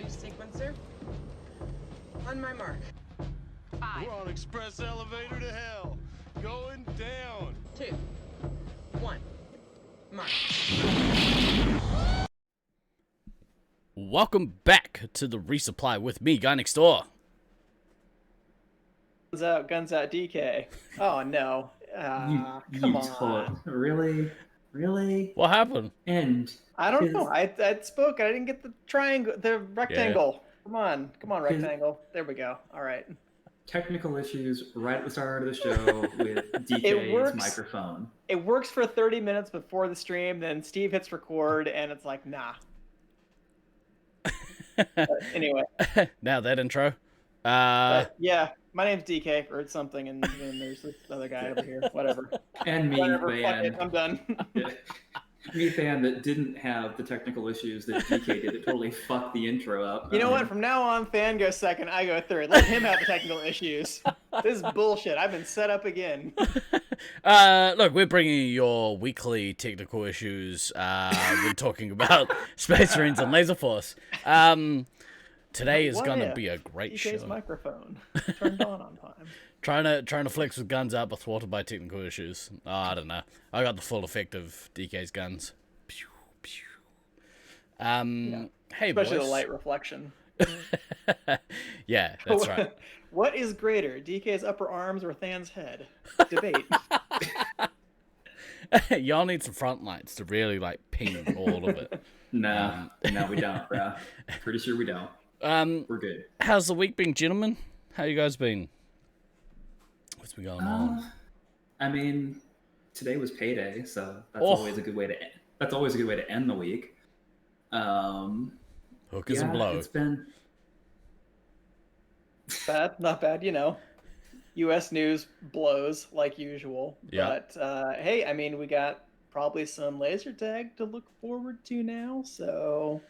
launch sequencer. On my mark. 5. We're on express elevator to hell. Going down. 2. 1. Mark. Welcome back to the Resupply with me, Guy Next Door. Guns out, DK. Oh no. Come on. Really? What happened? And I don't know. I spoke. I didn't get the triangle, the rectangle. Yeah. Come on, rectangle. There we go. All right. technical issues right at the start of the show with DK's microphone. It works for 30 minutes before the stream, then Steve hits record, and it's like, nah. But anyway. Now that intro. Yeah, my name's DK or something, and then there's this other guy over here. Whatever. And me, Whatever, Van. fuck it, I'm done. Me, Fan, that didn't have the technical issues that DK did. It totally fucked the intro up. You know what? From now on, Fan goes second, I go third. Let him have the technical issues. This is bullshit. I've been set up again. Look, we're bringing you your weekly technical issues. We're talking about Space Marines and Laserforce. Today is going to be a great DK's show. microphone turned on time. Trying to flex with guns out, but thwarted by technical issues. Oh, I don't know. I got the full effect of DK's guns. Pew, pew. Hey, especially boys. the light reflection. Yeah, that's right. What is greater, DK's upper arms or Than's head? Debate. Y'all need some front lights to really like ping all of it. No, we don't, bro. Pretty sure we don't. We're good. How's the week been, gentlemen? How you guys been? What's been going on? I mean, today was payday, so that's always a good way to end. That's always a good way to end the week. Hookers and blow. It's been Bad, not bad, you know. U.S. news blows like usual. Yeah. But hey, I mean, we got probably some laser tag to look forward to now. So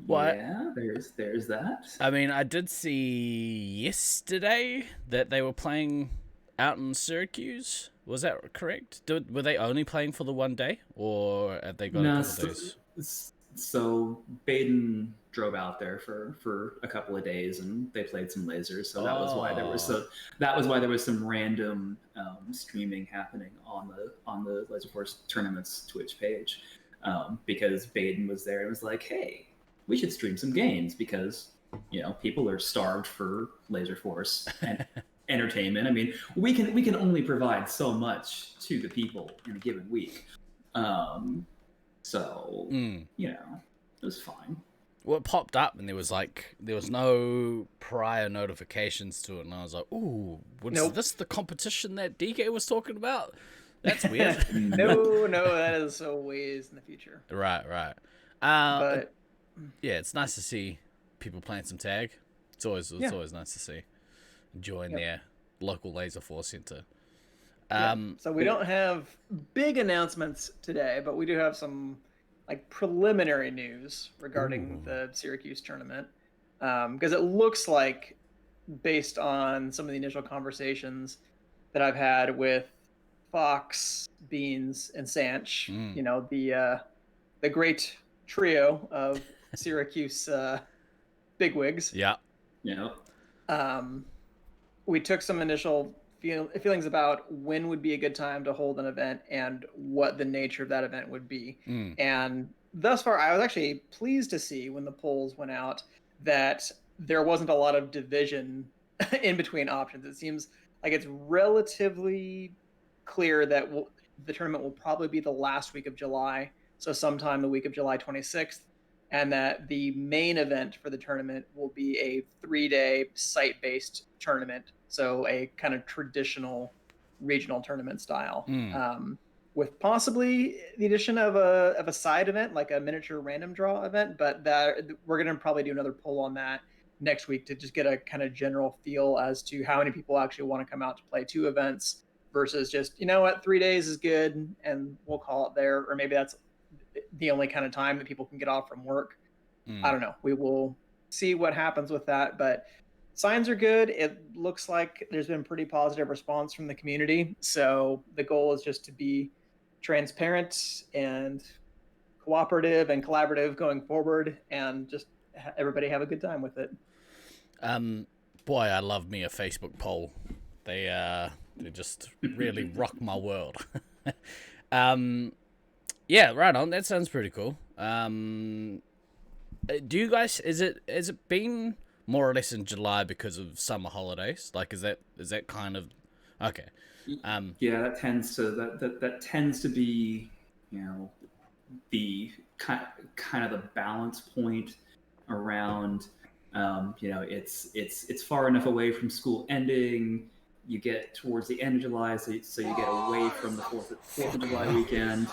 What? Yeah, there's that. I mean, I did see yesterday that they were playing out in Syracuse. Was that correct? Were they only playing for the one day, or have they got a couple days? So Baden drove out there for a couple of days, and they played some lasers. So that was why there was some random streaming happening on the Laserforce tournament's Twitch page, because Baden was there and was like, "Hey, we should stream some games because people are starved for Laserforce and entertainment. I mean, we can only provide so much to the people in a given week." So, it was fine. Well, it popped up and there was no prior notifications to it, and I was like, "Ooh, was this the competition that DK was talking about?" That's weird. No, that is a ways in the future. Right. But yeah, it's nice to see people playing some tag. It's always nice to see. Join their local Laserforce center. So we don't have big announcements today, but we do have some preliminary news regarding the Syracuse tournament, because it looks like, based on some of the initial conversations that I've had with Fox, Beans, and Sanch, the great trio of Syracuse bigwigs. Yeah. We took some initial feelings about when would be a good time to hold an event and what the nature of that event would be. And thus far, I was actually pleased to see when the polls went out that there wasn't a lot of division in between options. It seems like it's relatively clear that the tournament will probably be the last week of July, so sometime the week of July 26th, and that the main event for the tournament will be a 3-day site-based tournament. So a kind of traditional regional tournament style, with possibly the addition of a side event, like a miniature random draw event. But we're going to probably do another poll on that next week to just get a kind of general feel as to how many people actually want to come out to play 2 events versus just, 3 days is good and we'll call it there. Or maybe that's the only kind of time that people can get off from work. I don't know. We will see what happens with that, but signs are good. It looks like there's been pretty positive response from the community. So the goal is just to be transparent and cooperative and collaborative going forward, and just everybody have a good time with it. Boy, I love me a Facebook poll. They just really rock my world. Yeah, right on. That sounds pretty cool. Do you guys, has it been more or less in July because of summer holidays? Like, is that kind of okay? Yeah, that tends to be, the kind of the balance point around, it's far enough away from school ending. You get towards the end of July, so you get away from the 4th of July weekend.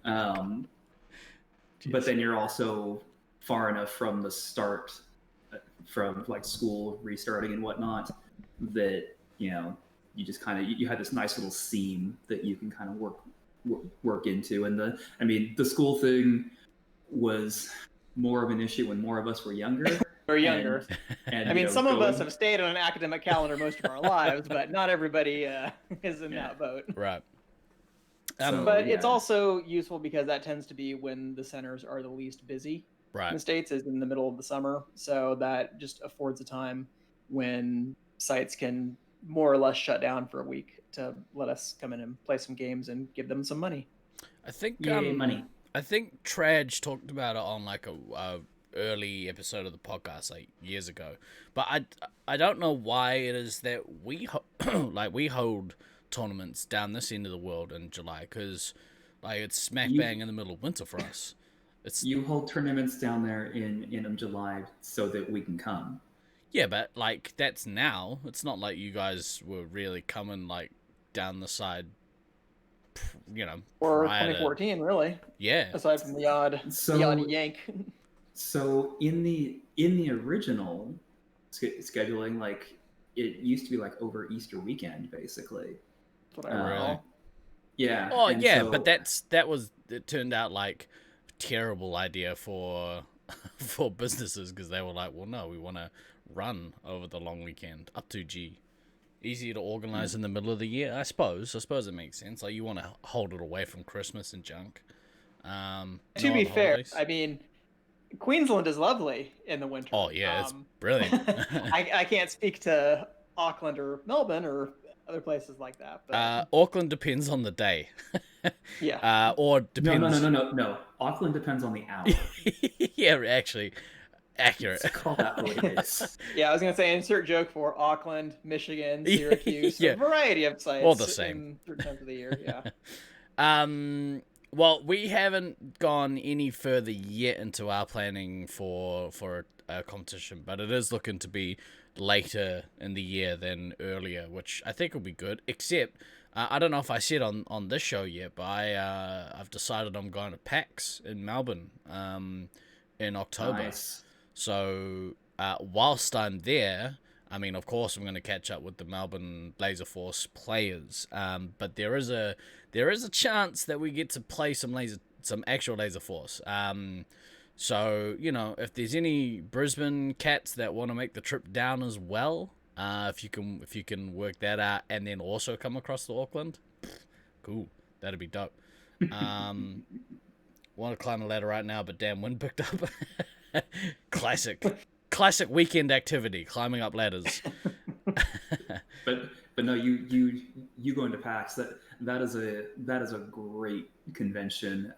But then you're also far enough from the start, from like school restarting and whatnot, that you just kind of you have this nice little seam that you can kind of work into. And the school thing was more of an issue when more of us were younger. Or younger. And some of us have stayed on an academic calendar most of our lives, but not everybody is in that boat. Right. But it's also useful because that tends to be when the centers are the least busy. Right. In the States is in the middle of the summer, so that just affords a time when sites can more or less shut down for a week to let us come in and play some games and give them some money. I think money. I think Traj talked about it on like a early episode of the podcast like years ago, but I don't know why it is that we hold tournaments down this end of the world in July, because like it's smack bang in the middle of winter for us. You hold tournaments down there in July so that we can come. Yeah, but like that's now. It's not like you guys were really coming like down the side, or 2014 really. Yeah. Aside from the odd yank. So in the original scheduling, like it used to be like over Easter weekend, basically. That's what I recall. Yeah. Oh yeah, so, but it turned out like terrible idea for businesses, because they were like, well, no, we want to run over the long weekend up to G. Easier to organize in the middle of the year, I suppose. I suppose it makes sense. Like you want to hold it away from Christmas and junk. To be fair, Queensland is lovely in the winter. Oh yeah, it's brilliant. I can't speak to Auckland or Melbourne or other places like that. But... Auckland depends on the day. Yeah. Or depends. No. Auckland depends on the hour. Yeah, actually, accurate. Let's call that what it is. Yeah, I was gonna say insert joke for Auckland, Michigan, Syracuse, yeah. A variety of sites. All the same. In certain times of the year. Yeah. Well, we haven't gone any further yet into our planning for a competition, but it is looking to be later in the year than earlier, which I think will be good. Except, I don't know if I said on this show yet, but I've decided I'm going to PAX in Melbourne in October. Nice. So whilst I'm there, I mean, of course, I'm going to catch up with the Melbourne Laserforce players. But there is a chance that we get to play some actual Laserforce. So if there's any Brisbane cats that want to make the trip down as well, if you can work that out and then also come across to Auckland, cool, that'd be dope. Want to climb a ladder right now, but damn, wind picked up. Classic weekend activity, climbing up ladders. but no, you going to PAX, that is a great convention.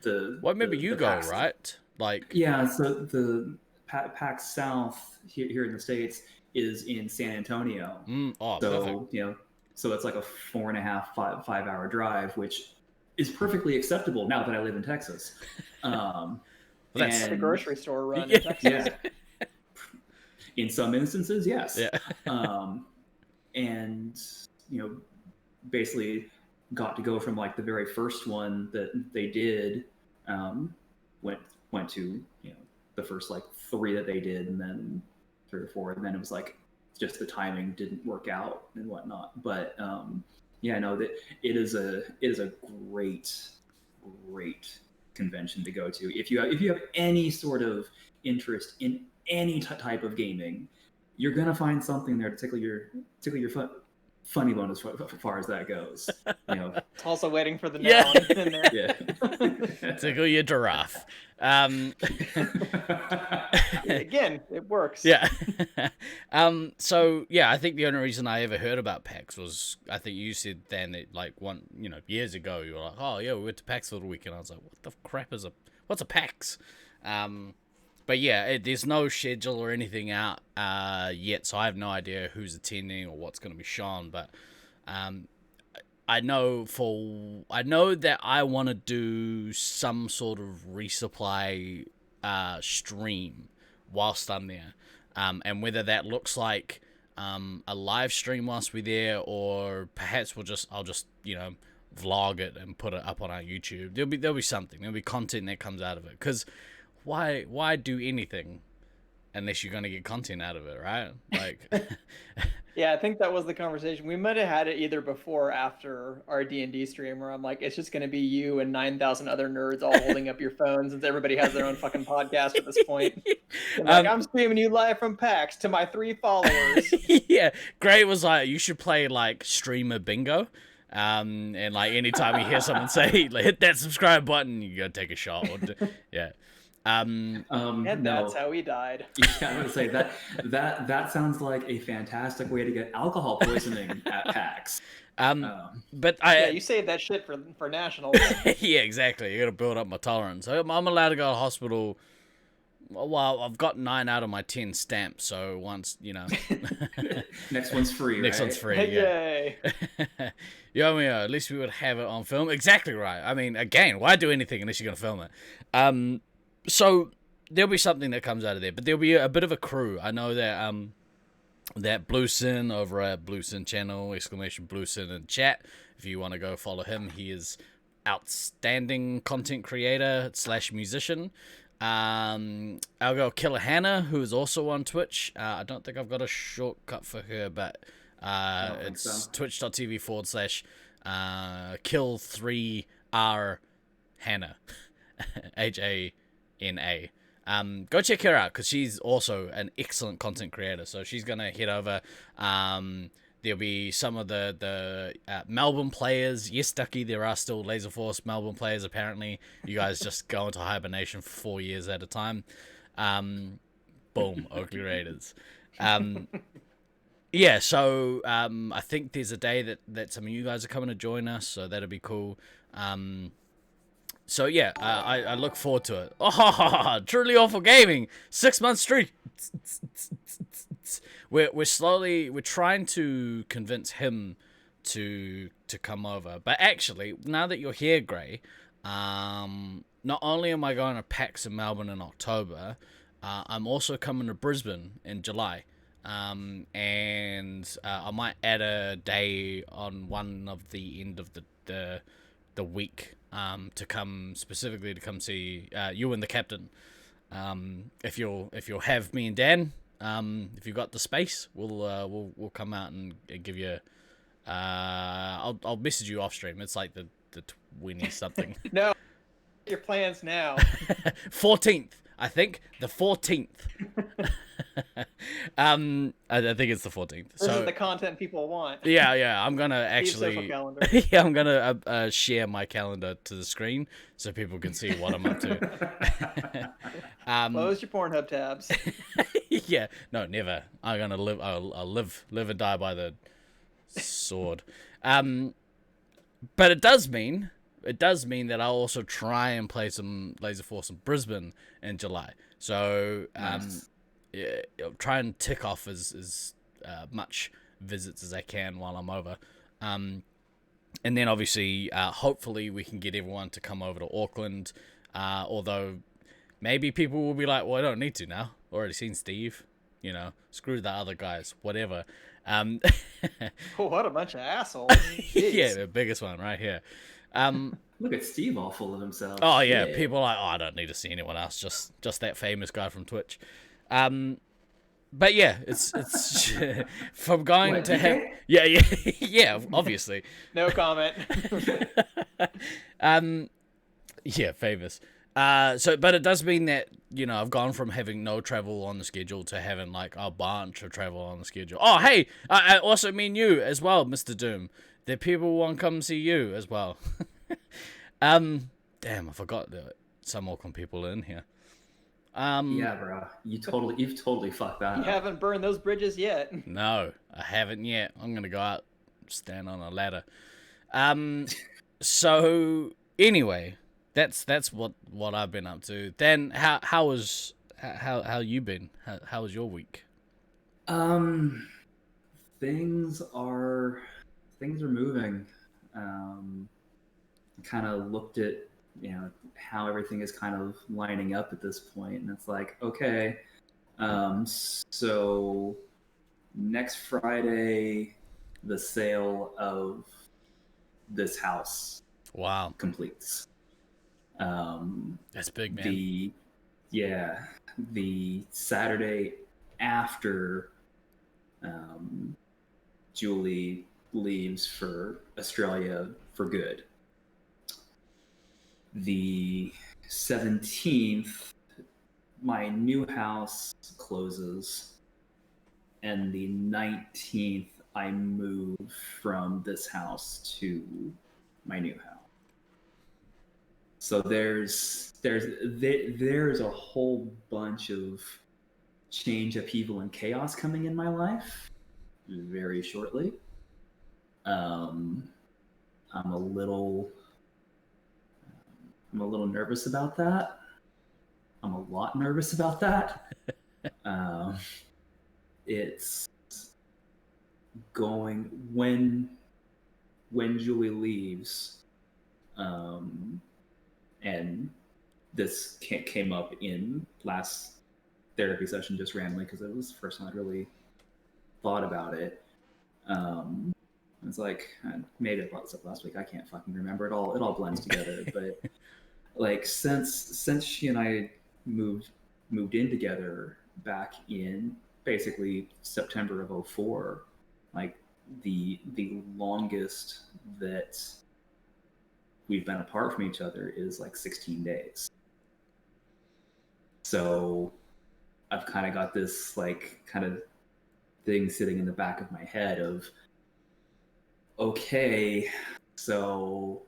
Maybe you go, PAX, right? Like yeah, so the PAX South here in the States is in San Antonio. Perfect. So it's like a 4.5 5 hour drive, which is perfectly acceptable now that I live in Texas. That's like a grocery store run in Texas. Yeah. In some instances, yes. Yeah. And basically got to go from like the very first one that they did, went to the first like 3 that they did, and then 3 or 4, and then it was like just the timing didn't work out and whatnot. But that it is a great convention to go to if you have any sort of interest in any type of gaming. You're gonna find something there to tickle your foot. funny one as far as that goes. You know, It's also waiting for the Yeah. noun in there. yeah. Tickle your giraffe. Again, it works. Yeah. So yeah, I think the only reason I ever heard about PAX was, I think you said then that like years ago, you were like, oh yeah, we went to PAX for the weekend. I was like, what the crap is what's a PAX? But yeah, there's no schedule or anything out yet, so I have no idea who's attending or what's going to be shown. But I know that I want to do some sort of resupply stream whilst I'm there, and whether that looks like a live stream whilst we're there, or perhaps I'll just vlog it and put it up on our YouTube. There'll be something. There'll be content that comes out of it, because why do anything unless you're gonna get content out of it, right? Like, Yeah, I think that was the conversation. We might have had it either before or after our D&D stream, where I'm like, it's just gonna be you and 9,000 other nerds all holding up your phones, since everybody has their own fucking podcast at this point. And like, I'm streaming you live from PAX to my 3 followers. Yeah, Gray was like, you should play like streamer bingo. And like anytime you hear someone say, like, hit that subscribe button, you gotta take a shot. Yeah. And that's how he died. Yeah, I was gonna say that sounds like a fantastic way to get alcohol poisoning at PAX. But you saved that shit for nationals. Yeah, exactly. You gotta build up my tolerance. I'm allowed to go to hospital. Well, I've got 9 out of my 10 stamps, so once, Next one's free. Next right? one's free. Yay! Yeah. At least we would have it on film. Exactly right. I mean, again, why do anything unless you're gonna film it? So there'll be something that comes out of there, but there'll be a bit of a crew. I know that that Bluesin over at Bluesin channel, !Bluesin in chat. If you want to go follow him, he is outstanding content creator / musician. Our girl Killer Hannah, who is also on Twitch. I don't think I've got a shortcut for her, but it's twitch.tv / kill3r Hannah. HANA. Go check her out, because she's also an excellent content creator. So she's gonna head over. There'll be some of the Melbourne players. Yes, Ducky, there are still Laserforce Melbourne players, apparently. You guys just go into hibernation for 4 years at a time. Boom, Oakley Raiders. Yeah, so I think there's a day that some of you guys are coming to join us, so that'll be cool. So yeah, I look forward to it. Oh, truly awful gaming. 6 month streak. We're trying to convince him to come over. But actually, now that you're here, Gray, not only am I going to PAX in Melbourne in October, I'm also coming to Brisbane in July. And I might add a day on one of the end of the week to come see you and the captain. If you'll have me and Dan, if you've got the space, we'll come out and give you. I'll message you off stream. It's like the 20 something. No, your plans now. 14th, I think the 14th. I think it's the 14th. This is the content people want. Yeah. I'm gonna actually. Yeah, I'm gonna share my calendar to the screen so people can see what I'm up to. Close your Pornhub tabs. Yeah, no, never. I'm gonna live. I'll live and die by the sword. But it does mean that I'll also try and play some Laserforce in Brisbane in July. So Nice. Yeah, I'll try and tick off as much visits as I can while I'm over. And then obviously, hopefully we can get everyone to come over to Auckland. Although maybe people will be like, well, I don't need to now. Already seen Steve. Screw the other guys. Whatever. What a bunch of assholes. Yeah, the biggest one right here. Look at Steve all full of himself. Oh yeah, people are like, I don't need to see anyone else. Just that famous guy from Twitch. But yeah, it's from going What, to DK? yeah, obviously. No comment. Yeah, famous. But it does mean that, I've gone from having no travel on the schedule to having like a bunch of travel on the schedule. Oh, hey, I also mean you as well, Mr. Doom. That people want to come see you as well. Damn, I forgot that some Auckland people are in here. Yeah, bro, you've totally fucked that You up. haven't burned those bridges yet. No, I haven't yet. I'm gonna go out, stand on a ladder. So anyway, that's what I've been up to. Then how you been? How was your week? Things are moving. Kind of looked at how everything is kind of lining up at this point, and it's like, okay, so next Friday the sale of this house Wow, completes. that's big, man. The Saturday after Julie leaves for Australia for good. The 17th, my new house closes, and the 19th, I move from this house to my new house. So there's a whole bunch of change, upheaval, and chaos coming in my life very shortly. I'm a little nervous about that. I'm a lot nervous about that. It's going when Julie leaves, and this came up in last therapy session just randomly because it was the first time I'd really thought about it. It's like, maybe I brought this up last week. I can't fucking remember. It all blends together. But like since she and I moved in together back in basically September of 2004, like the longest that we've been apart from each other is like 16 days. So I've kind of got this like kind of thing sitting in the back of my head of, okay, so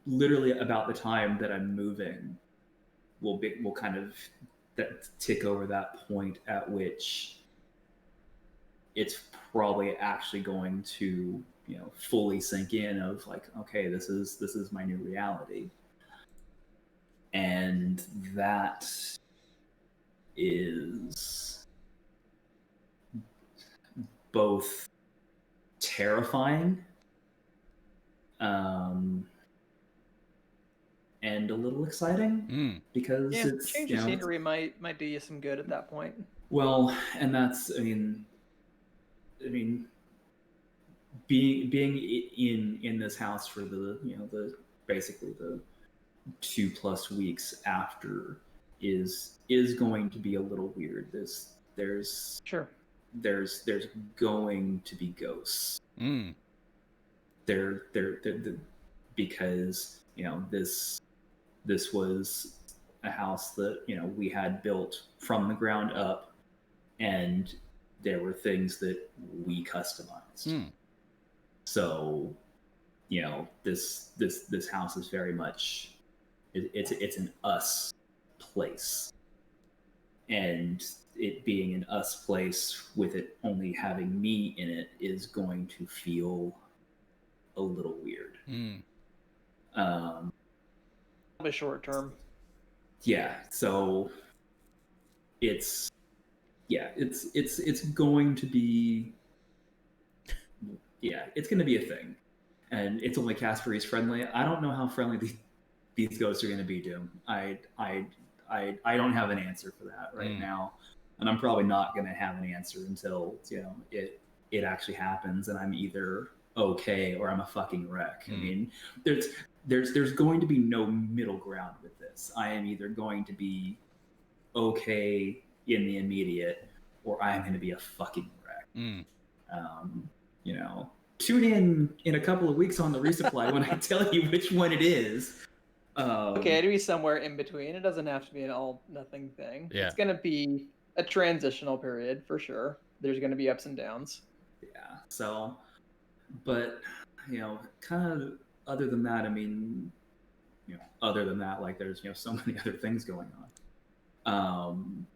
literally about the time that I'm moving, we'll kind of tick over that point at which it's probably actually going to fully sink in of like, okay, this is my new reality. And that is both terrifying and a little exciting because it's change of scenery might do you some good at that point. Well, and that's I mean being in this house for the the basically the 2+ weeks after is going to be a little weird. There's going to be ghosts. There because this was a house that we had built from the ground up, and there were things that we customized. So this house is very much it's an us place, and it being an us place with it only having me in it is going to feel a little weird. Probably short term. Yeah, so it's going to be it's going to be a thing, and it's only Casper friendly. I don't know how friendly these ghosts are going to be, Doom. I don't have an answer for that right now, and I'm probably not going to have an answer until it actually happens, and I'm either okay or I'm a fucking wreck. I mean, there's going to be no middle ground with this. I am either going to be okay in the immediate, or I am going to be a fucking wreck. Tune in a couple of weeks on the Resupply when I tell you which one it is. Okay, to be somewhere in between. It doesn't have to be an all nothing thing. Yeah. It's gonna be a transitional period for sure. There's gonna be ups and downs. Yeah. So, but kind of other than that, I mean, other than that, like there's so many other things going on.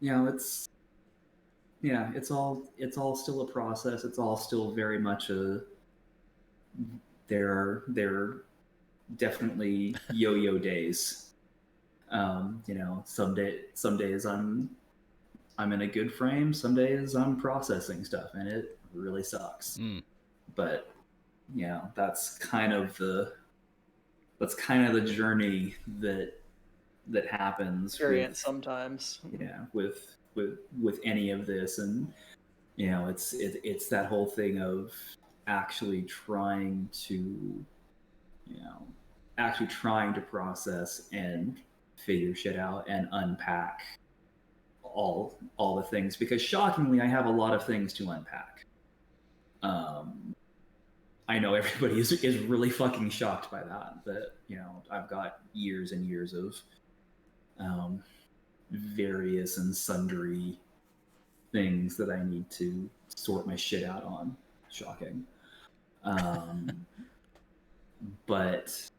It's it's all still a process. It's all still very much there definitely yo-yo days. Some days I'm in a good frame. Some days I'm processing stuff, and it really sucks. But that's kind of the journey that happens. Experience sometimes. With any of this, and it's that whole thing of actually trying to process and figure shit out and unpack all the things, because shockingly I have a lot of things to unpack. I know everybody is really fucking shocked by that I've got years and years of various and sundry things that I need to sort my shit out on. Shocking. But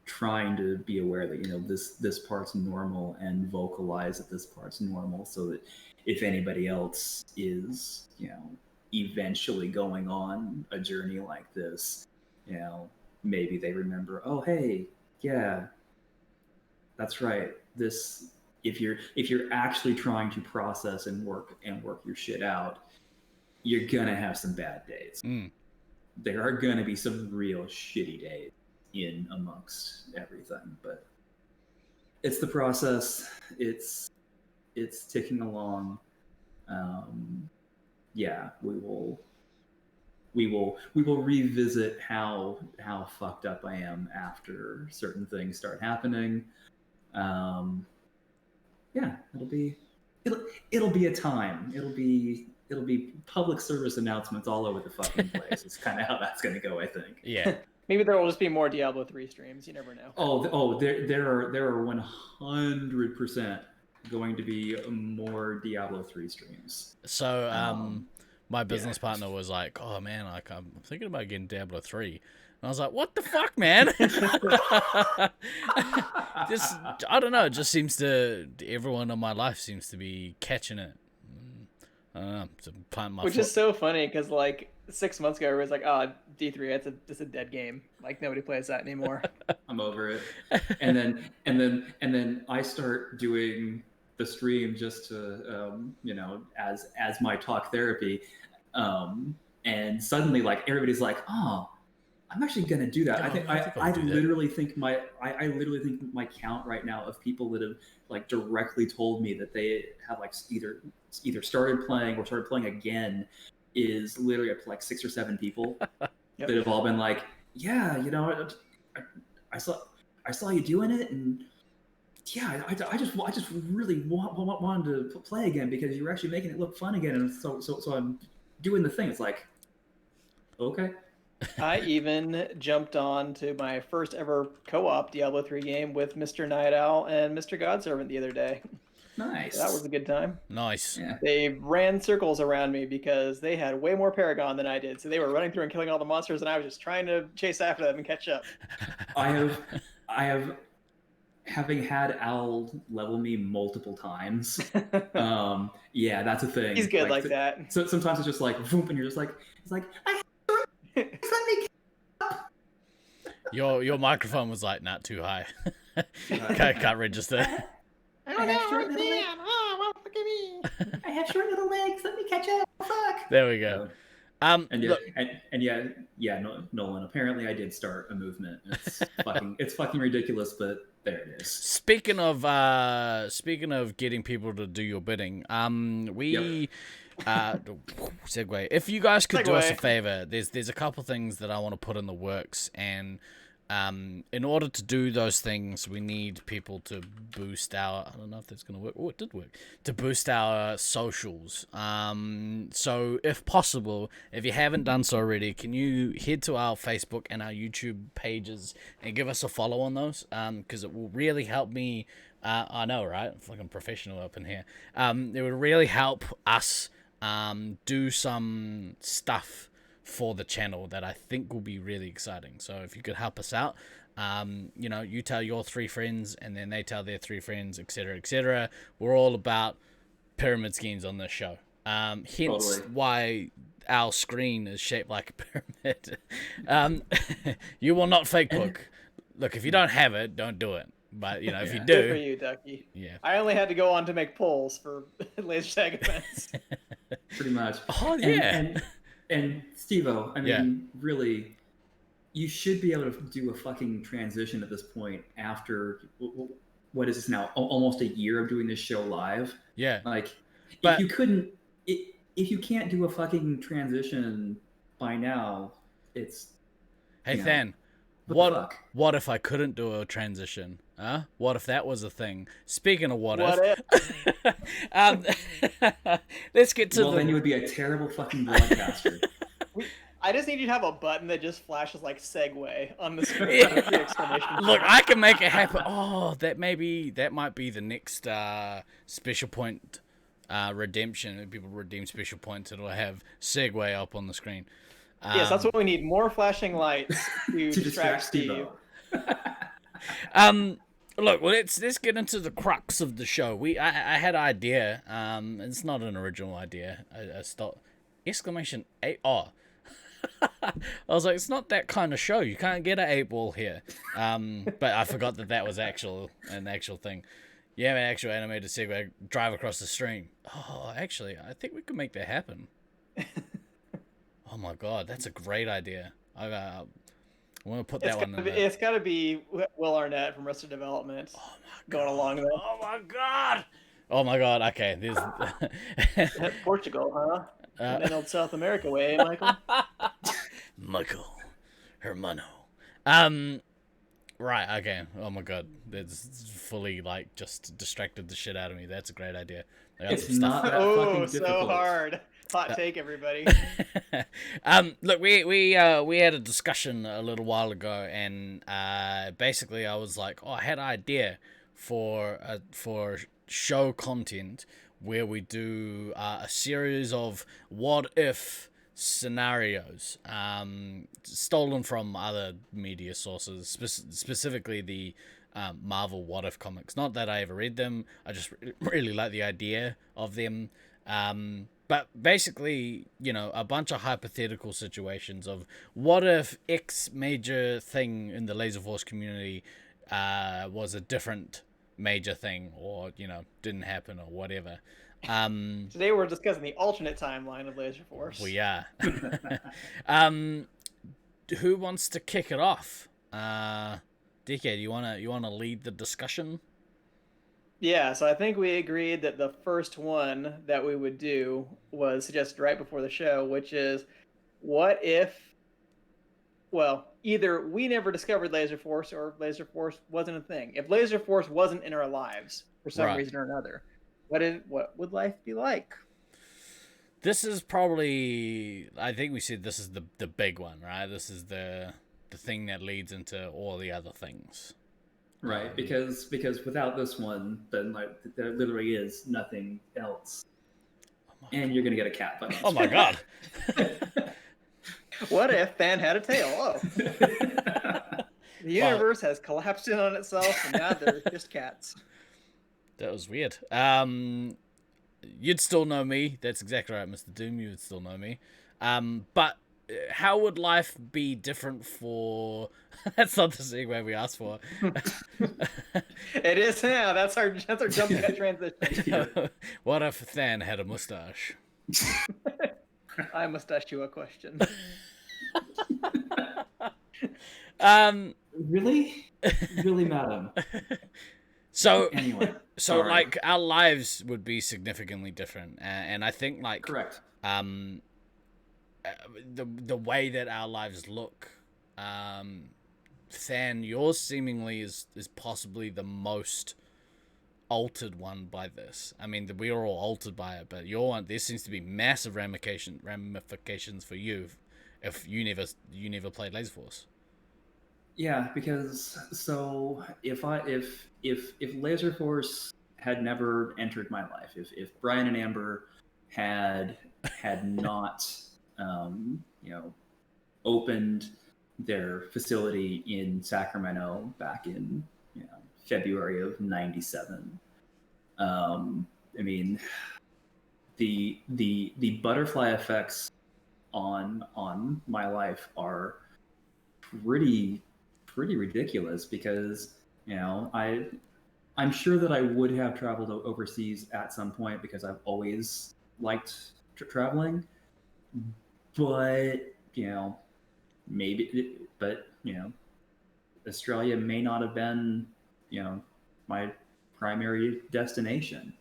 trying to be aware that this part's normal, and vocalize that this part's normal, so that if anybody else is eventually going on a journey like this, maybe they remember, oh hey, yeah, that's right, this, if you're actually trying to process and work your shit out, you're gonna have some bad days. There are gonna be some real shitty days in amongst everything, but it's the process. It's ticking along. We will revisit how fucked up I am after certain things start happening. It'll be a time. It'll be public service announcements all over the fucking place. It's kind of how that's going to go, I think. Yeah. Maybe there will just be more Diablo 3 streams. You never know. There are 100% going to be more Diablo 3 streams. So, my business partner was like, "Oh man, I'm thinking about getting Diablo 3." And I was like, "What the fuck, man?" Just, I don't know. It just seems everyone in my life seems to be catching it. I don't know. To plant my Which is so funny because like 6 months ago, everybody's like, "Oh, D3, it's a dead game. Like nobody plays that anymore." I'm over it. And then I start doing the stream just to as my talk therapy, and suddenly like everybody's like, "Oh, I'm actually gonna do that." I literally think my count right now of people that have like directly told me that they have like either started playing or started playing again is literally up to like 6 or 7 people. Yep. That have all been like, "Yeah, I saw you doing it, and yeah, I just really wanted to play again because you were actually making it look fun again, and so I'm doing the thing." It's like, okay. I even jumped on to my first ever co-op Diablo 3 game with Mr. Night Owl and Mr. Godservant the other day. Nice. That was a good time. Nice. Yeah. They ran circles around me because they had way more Paragon than I did. So they were running through and killing all the monsters, and I was just trying to chase after them and catch up. I have, having had Owl level me multiple times. Yeah, that's a thing. He's good like that. So sometimes it's just like, voop, and you're just like, it's like, let me. Your microphone was like not too high. Can't register. I have short little legs. Oh, well, look at me. I have short little legs. Let me catch up. Fuck. There we go. Nolan. Apparently, I did start a movement. It's fucking ridiculous, but there it is. Speaking of getting people to do your bidding, segue. If you guys could do us a favor, there's a couple things that I want to put in the works, and in order to do those things, we need people to boost our, I don't know if that's going to work. Oh, it did work. To boost our socials. So if possible, if you haven't done so already, can you head to our Facebook and our YouTube pages and give us a follow on those? Because it will really help me. I know, right? It's like I'm professional up in here. It would really help us do some stuff for the channel that I think will be really exciting. So if you could help us out, you know, you tell your 3 friends and then they tell their 3 friends, etc., etc. We're all about pyramid schemes on this show. Hence Totally. why our screen is shaped like a pyramid. You will not fake book. Look, if you don't have it, don't do it. But, you know, if you Good for do, you, Ducky. yeah. I only had to go on to make polls for laser tag events. Pretty much. Oh, yeah. And Steve-O, I mean, Yeah. really, you should be able to do a fucking transition at this point after, what is this now, almost a year of doing this show live? Yeah. Like, But- if you couldn't, if you can't do a fucking transition by now, it's... Hey, you know, Than, what the fuck? what if I couldn't do a transition? Huh? What if that was a thing? Speaking of what What if, let's get to Well, then you would be a terrible fucking broadcaster. I just need you to have a button that just flashes like segue on the screen. Yeah. with the exclamation Look, point. I can make it happen. Oh, that might be the next special point redemption. If people redeem special points, it'll have segue up on the screen. Yes, that's what we need. More flashing lights to to distract Steve. Steve-O. Look, well, let's get into the crux of the show. I had an idea. It's not an original idea. I stopped. Exclamation 8. Oh. I was like, it's not that kind of show. You can't get an 8-ball here. But I forgot that was an actual thing. Yeah, an actual animated segue, drive across the stream. Oh, actually, I think we could make that happen. Oh my god, that's a great idea. I want to put that one in there. It's got to be Will Arnett from Arrested Development going along there. Oh my god. Oh my god. Okay, there's Portugal, huh? And then old South America way, Michael. Michael Hermano. Right. Okay. Oh my god, that's fully like just distracted the shit out of me. That's a great idea. I got It's some stuff. not that Oh, fucking so difficult. hard. Hot take, everybody. Look, we had a discussion a little while ago, and basically I was like, I had an idea for show content where we do a series of what if scenarios, stolen from other media sources, specifically the Marvel What If comics. Not that I ever read them, I just really like the idea of them. But basically, you know, a bunch of hypothetical situations of what if X major thing in the Laserforce community was a different major thing, or, you know, didn't happen or whatever. Today we're discussing the alternate timeline of Laserforce. We are. Who wants to kick it off? DK, you wanna lead the discussion? Yeah, so I think we agreed that the first one that we would do was suggested right before the show, which is what if, well, either we never discovered Laserforce or Laserforce wasn't a thing. If Laserforce wasn't in our lives for some Right. reason or another, what would life be like? This is probably, I think we said this is the big one, right? This is the thing that leads into all the other things. Right, because without this one, then like there literally is nothing else, and you're gonna get a cat bunny. Oh my god. What if Fan had a tail? Oh. The universe has collapsed in on itself, and now they're just cats. That was weird. You'd still know me. That's exactly right, Mr. Doom. You would still know me. But how would life be different for... That's not the segue we asked for. It is now. That's our jumping at transition. What if Than had a mustache? I must ask you a question. Really, madam. So Anyway, so sorry. like our lives would be significantly different, and I think like Correct. The way that our lives look, Than, yours seemingly is possibly the most altered one by this. I mean, we are all altered by it, but your one, there seems to be massive ramifications for you if you never played Laserforce. Yeah, because so if Laserforce had never entered my life, if Brian and Amber had not opened their facility in Sacramento back in February of '97, I mean the butterfly effects on my life are pretty ridiculous, because I'm sure that I would have traveled overseas at some point because I've always liked traveling, but maybe, but Australia may not have been my primary destination.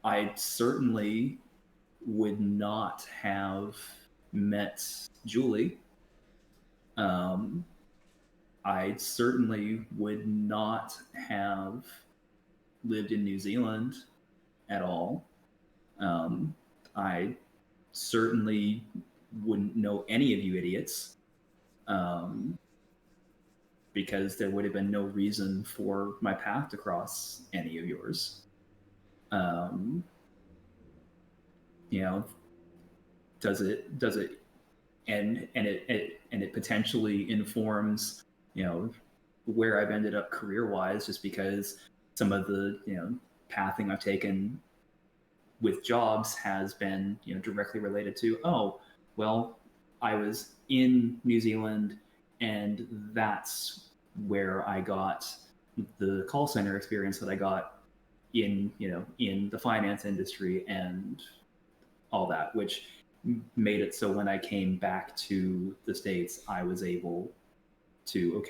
I certainly would not have met Julie. I certainly would not have lived in New Zealand at all. I certainly wouldn't know any of you idiots, because there would have been no reason for my path to cross any of yours. Does it and it potentially informs where I've ended up career-wise, just because some of the pathing I've taken with jobs has been directly related to, oh well, I was in New Zealand and that's where I got the call center experience that I got in in the finance industry and all that, which made it so when I came back to the States, I was able to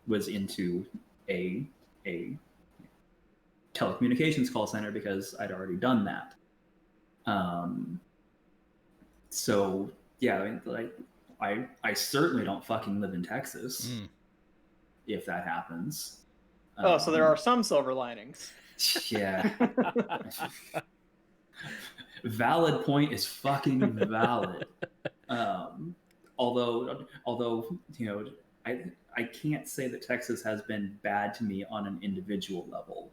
was into a telecommunications call center because I'd already done that. So yeah, I certainly don't fucking live in Texas. If that happens. So there are some silver linings. Yeah. Valid point is fucking valid. Although I can't say that Texas has been bad to me on an individual level.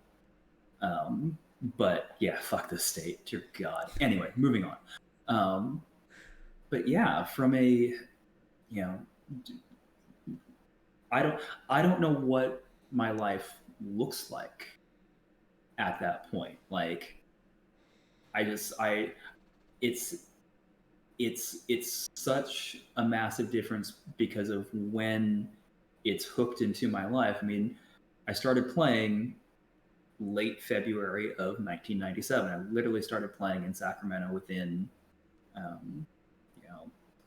But yeah, fuck this state, dear God. Anyway, moving on. But yeah, from a I don't know what my life looks like at that point. Like, it's such a massive difference because of when it's hooked into my life. I mean, I started playing late February of 1997. I literally started playing in Sacramento within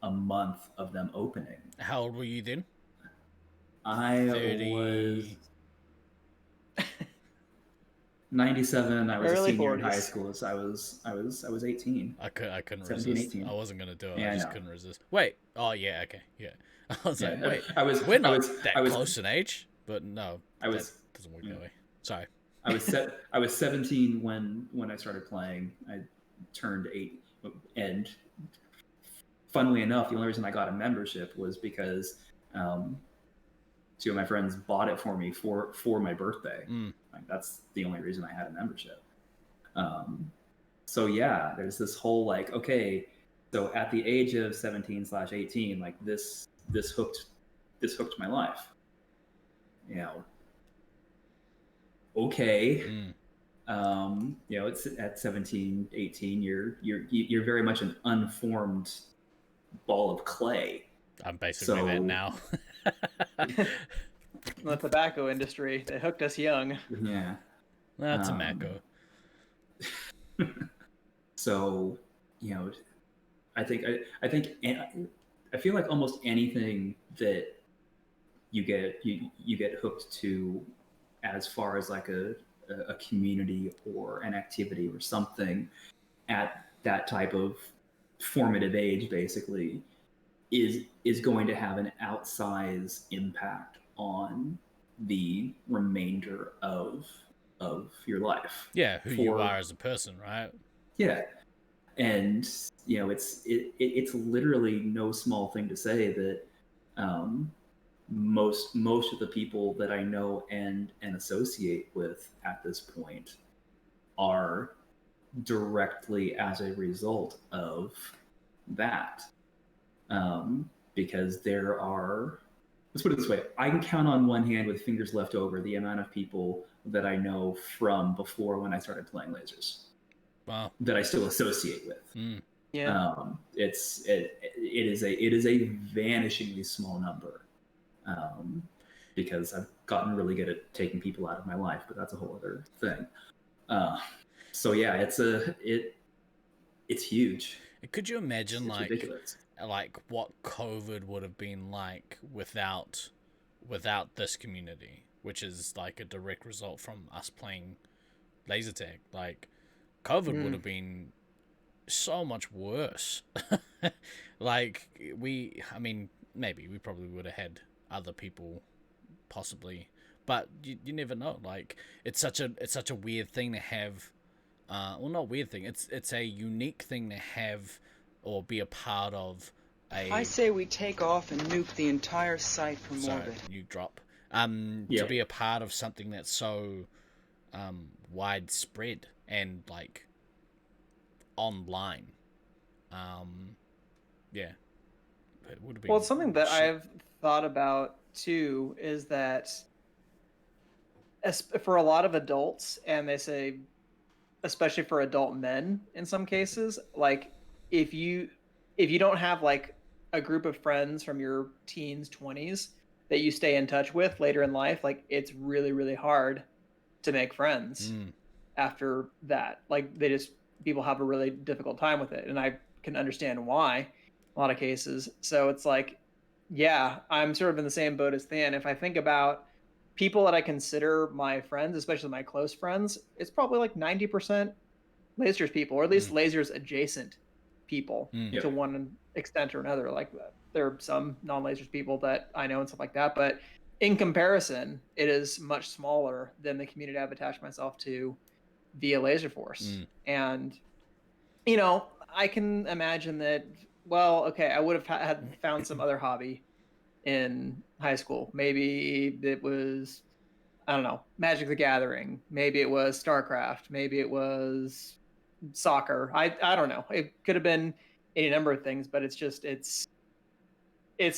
a month of them opening. How old were you then? I 30... was 97. I was Early a senior 40s. in high school, so I was 18. I couldn't 17, resist. 18. I wasn't gonna do it. Yeah, I just couldn't resist. Wait. Oh yeah. Okay. Yeah. I was like, wait. We're not close in age, but no. That doesn't work that way. Sorry. I was 17 when I started playing. I turned 8, and funnily enough, the only reason I got a membership was because two of my friends bought it for me for my birthday. Like, that's the only reason I had a membership. So yeah, there's this whole so at the age of 17/18, like this hooked my life. It's at 17, 18, you're very much an unformed ball of clay. I'm basically that now. The tobacco industry, they hooked us young. Yeah. That's a Mako. So, I feel like almost anything that you get hooked to, as far as like a community or an activity or something at that type of formative age, basically, is going to have an outsized impact on the remainder of your life. Yeah, who you are as a person, right? Yeah. And it's literally no small thing to say that most of the people that I know and associate with at this point are directly as a result of that. Because there are, let's put it this way, I can count on one hand with fingers left over the amount of people that I know from before when I started playing lasers. Wow. That I still associate with. Yeah. It is a vanishingly small number. Because I've gotten really good at taking people out of my life, but that's a whole other thing. So yeah, it's huge. Could you imagine it's ridiculous. Like what COVID would have been like without this community, which is like a direct result from us playing laser tag? Like COVID would have been so much worse. Like maybe we probably would have had other people possibly, but you never know. Like it's such a weird thing to have. Well, not weird thing. It's a unique thing to have or be a part of. I say we take off and nuke the entire site from orbit. You drop. To be a part of something that's so widespread and like online. Yeah. It would have been. Well, it's something that I've thought about too is that for a lot of adults, and they say, especially for adult men in some cases, like if you don't have like a group of friends from your teens, 20s that you stay in touch with later in life, like it's really, really hard to make friends after that. Like people have a really difficult time with it. And I can understand why in a lot of cases. So it's like, yeah, I'm sort of in the same boat as Than. If I think about people that I consider my friends, especially my close friends, it's probably like 90% lasers people, or at least lasers adjacent people to one extent or another. Like there are some non-lasers people that I know and stuff like that, but in comparison, it is much smaller than the community I've attached myself to via Laserforce. And, I can imagine that, well, okay, I would have found some other hobby in high school. Maybe it was, I don't know, Magic the Gathering. Maybe it was StarCraft. Maybe it was soccer. I don't know. It could have been any number of things, but it's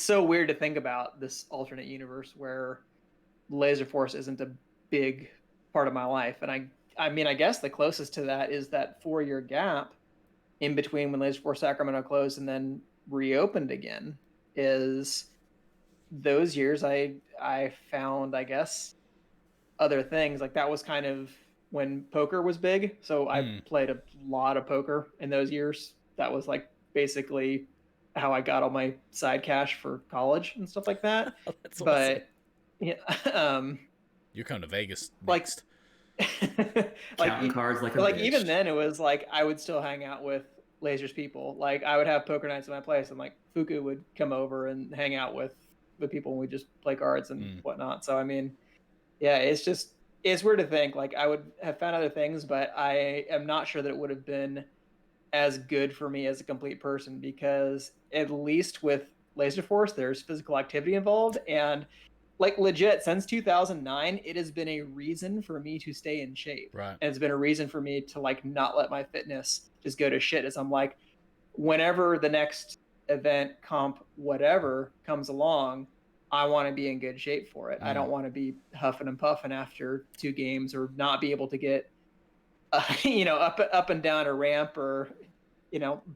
so weird to think about this alternate universe where Laserforce isn't a big part of my life. And I mean, I guess the closest to that is that 4-year gap in between when Laserforce Sacramento closed and then reopened again. Is those years I found, I guess, other things. Like that was kind of when poker was big. So I played a lot of poker in those years. That was like basically how I got all my side cash for college and stuff like that. That's but awesome. You're coming to Vegas next. Counting cards like a like bitch. Even then it was like I would still hang out with lasers people. Like I would have poker nights at my place, and like Fuku would come over and hang out with people, and we just play cards and whatnot. So I mean, yeah, it's weird to think like I would have found other things, but I am not sure that it would have been as good for me as a complete person, because at least with Laserforce there's physical activity involved, and like legit since 2009 it has been a reason for me to stay in shape. Right. And it's been a reason for me to like not let my fitness just go to shit, as I'm like, whenever the next event, comp, whatever comes along, I want to be in good shape for it. I don't want to be huffing and puffing after 2 games, or not be able to get up and down a ramp, or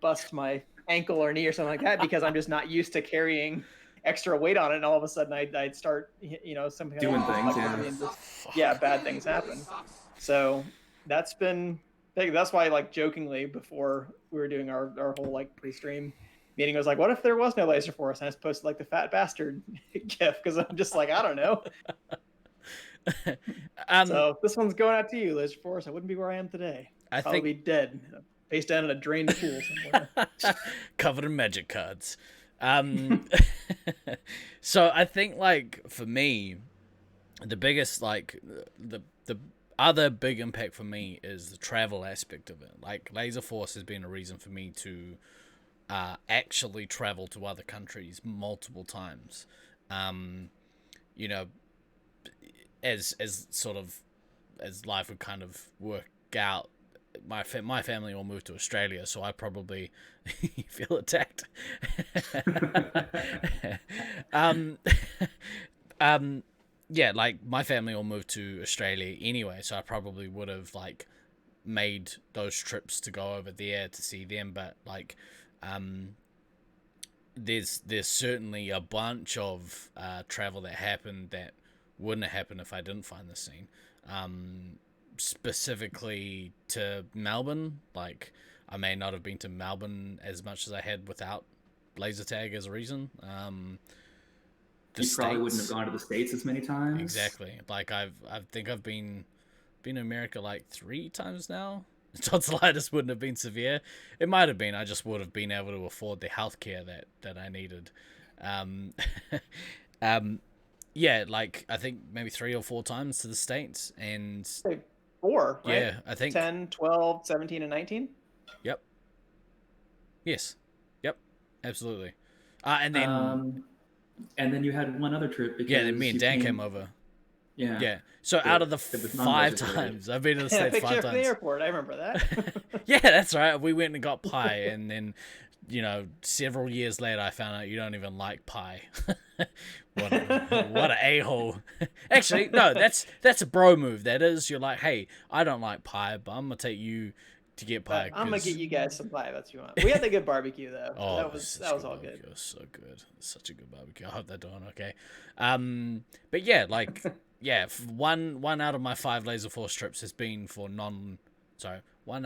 bust my ankle or knee or something like that, because I'm just not used to carrying extra weight on it, and all of a sudden I'd start some kind doing of things. bad things happen. So that's why, like, jokingly before we were doing our whole like pre-stream meeting, I was like, what if there was no Laserforce? And I just posted like the fat bastard gif, because I'm just like, I don't know. So this one's going out to you, Laserforce. I wouldn't be where I am today. I'd probably be dead, face down in a drained pool somewhere. Covered in magic cards. So I think like for me, the biggest like the other big impact for me is the travel aspect of it. Like Laserforce has been a reason for me to actually travel to other countries multiple times. You know, as sort of as life would kind of work out, my family all moved to Australia, so I probably feel attacked. um, yeah, like my family all moved to Australia anyway, so I probably would have like made those trips to go over there to see them. But like, there's certainly a bunch of travel that happened that wouldn't have happened if I didn't find the scene. Specifically to Melbourne, like I may not have been to Melbourne as much as I had without laser tag as a reason. You probably wouldn't have gone to the States as many times. Exactly. Like I think I've been to America like 3 times now. Tonsillitis wouldn't have been severe. It might have been. I just would have been able to afford the healthcare that I needed. Yeah, like I think maybe 3 or 4 times to the States, and 4, right? yeah, I think 10, 12, 17, and 19. Yep. Yes. Yep. Absolutely. And then you had one other trip because then me and Dan came over. Yeah. Yeah. So out of the 5 times I've been to the States 5 Picture times. from the airport. I remember that. Yeah, that's right. We went and got pie, and then several years later, I found out you don't even like pie. what a a-hole. Actually, no, that's a bro move. That is, you're like, hey, I don't like pie, but I'm gonna take you to get pie. I'm gonna get you guys some pie. That's what you want. We had the good barbecue though. Oh, that was all good. It was so good. Such a good barbecue. I hope they're doing okay. But yeah, like yeah, one out of my 5 Laserforce trips has been for one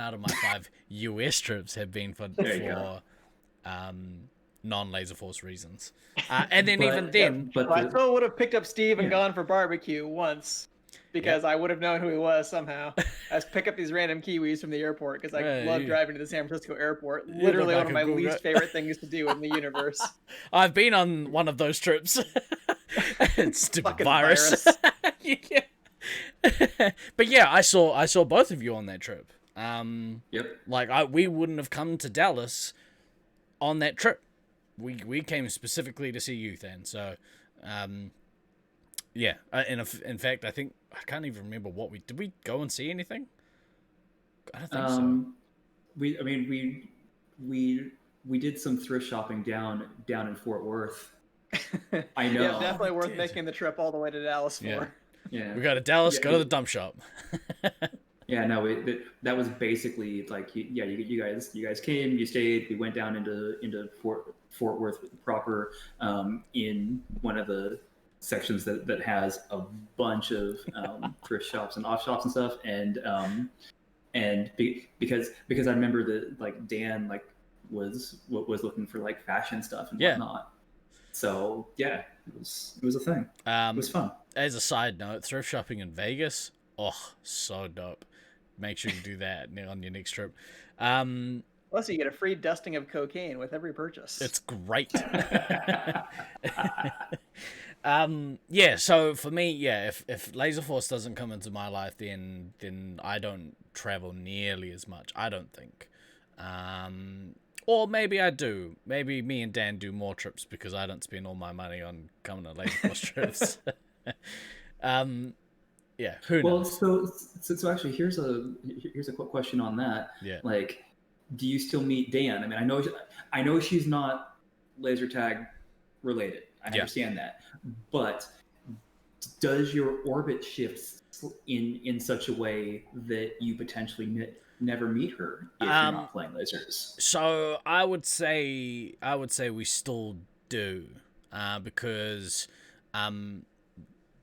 out of my 5 US trips have been for non-Laser Force reasons. And then I still would have picked up Steve and gone for barbecue once, because I would have known who he was somehow. I just pick up these random Kiwis from the airport because I love driving to the San Francisco airport. Literally one of my least favorite things to do in the universe. I've been on one of those trips. Stupid virus. Yeah. But yeah, I saw both of you on that trip. Yep. Like we wouldn't have come to Dallas on that trip. We came specifically to see you then. So, yeah. In fact, I think I can't even remember did we go and see anything? I don't think so. We did some thrift shopping down in Fort Worth. I know. Yeah, definitely worth making the trip all the way to Dallas for. Yeah. We go to Dallas, go to the dump shop. Yeah, no, that was basically like, you guys came, you stayed, we went down into Fort Worth proper, in one of the sections that has a bunch of thrift shops and off shops and stuff, because I remember that like Dan like was looking for like fashion stuff and whatnot. So yeah, it was a thing. It was fun. As a side note, thrift shopping in Vegas, so dope. Make sure you do that on your next trip. Plus, you get a free dusting of cocaine with every purchase. It's great. Yeah. So for me, if Laserforce doesn't come into my life, then I don't travel nearly as much. I don't think. Or maybe I do. Maybe me and Dan do more trips because I don't spend all my money on coming to Laserforce trips. Yeah, who knows? Well, so actually, here's a quick question on that. Yeah. Like, do you still meet Dan? I mean, I know she's not laser tag related. I understand that, but does your orbit shift in such a way that you potentially never meet her if you're not playing lasers? So I would say we still do, because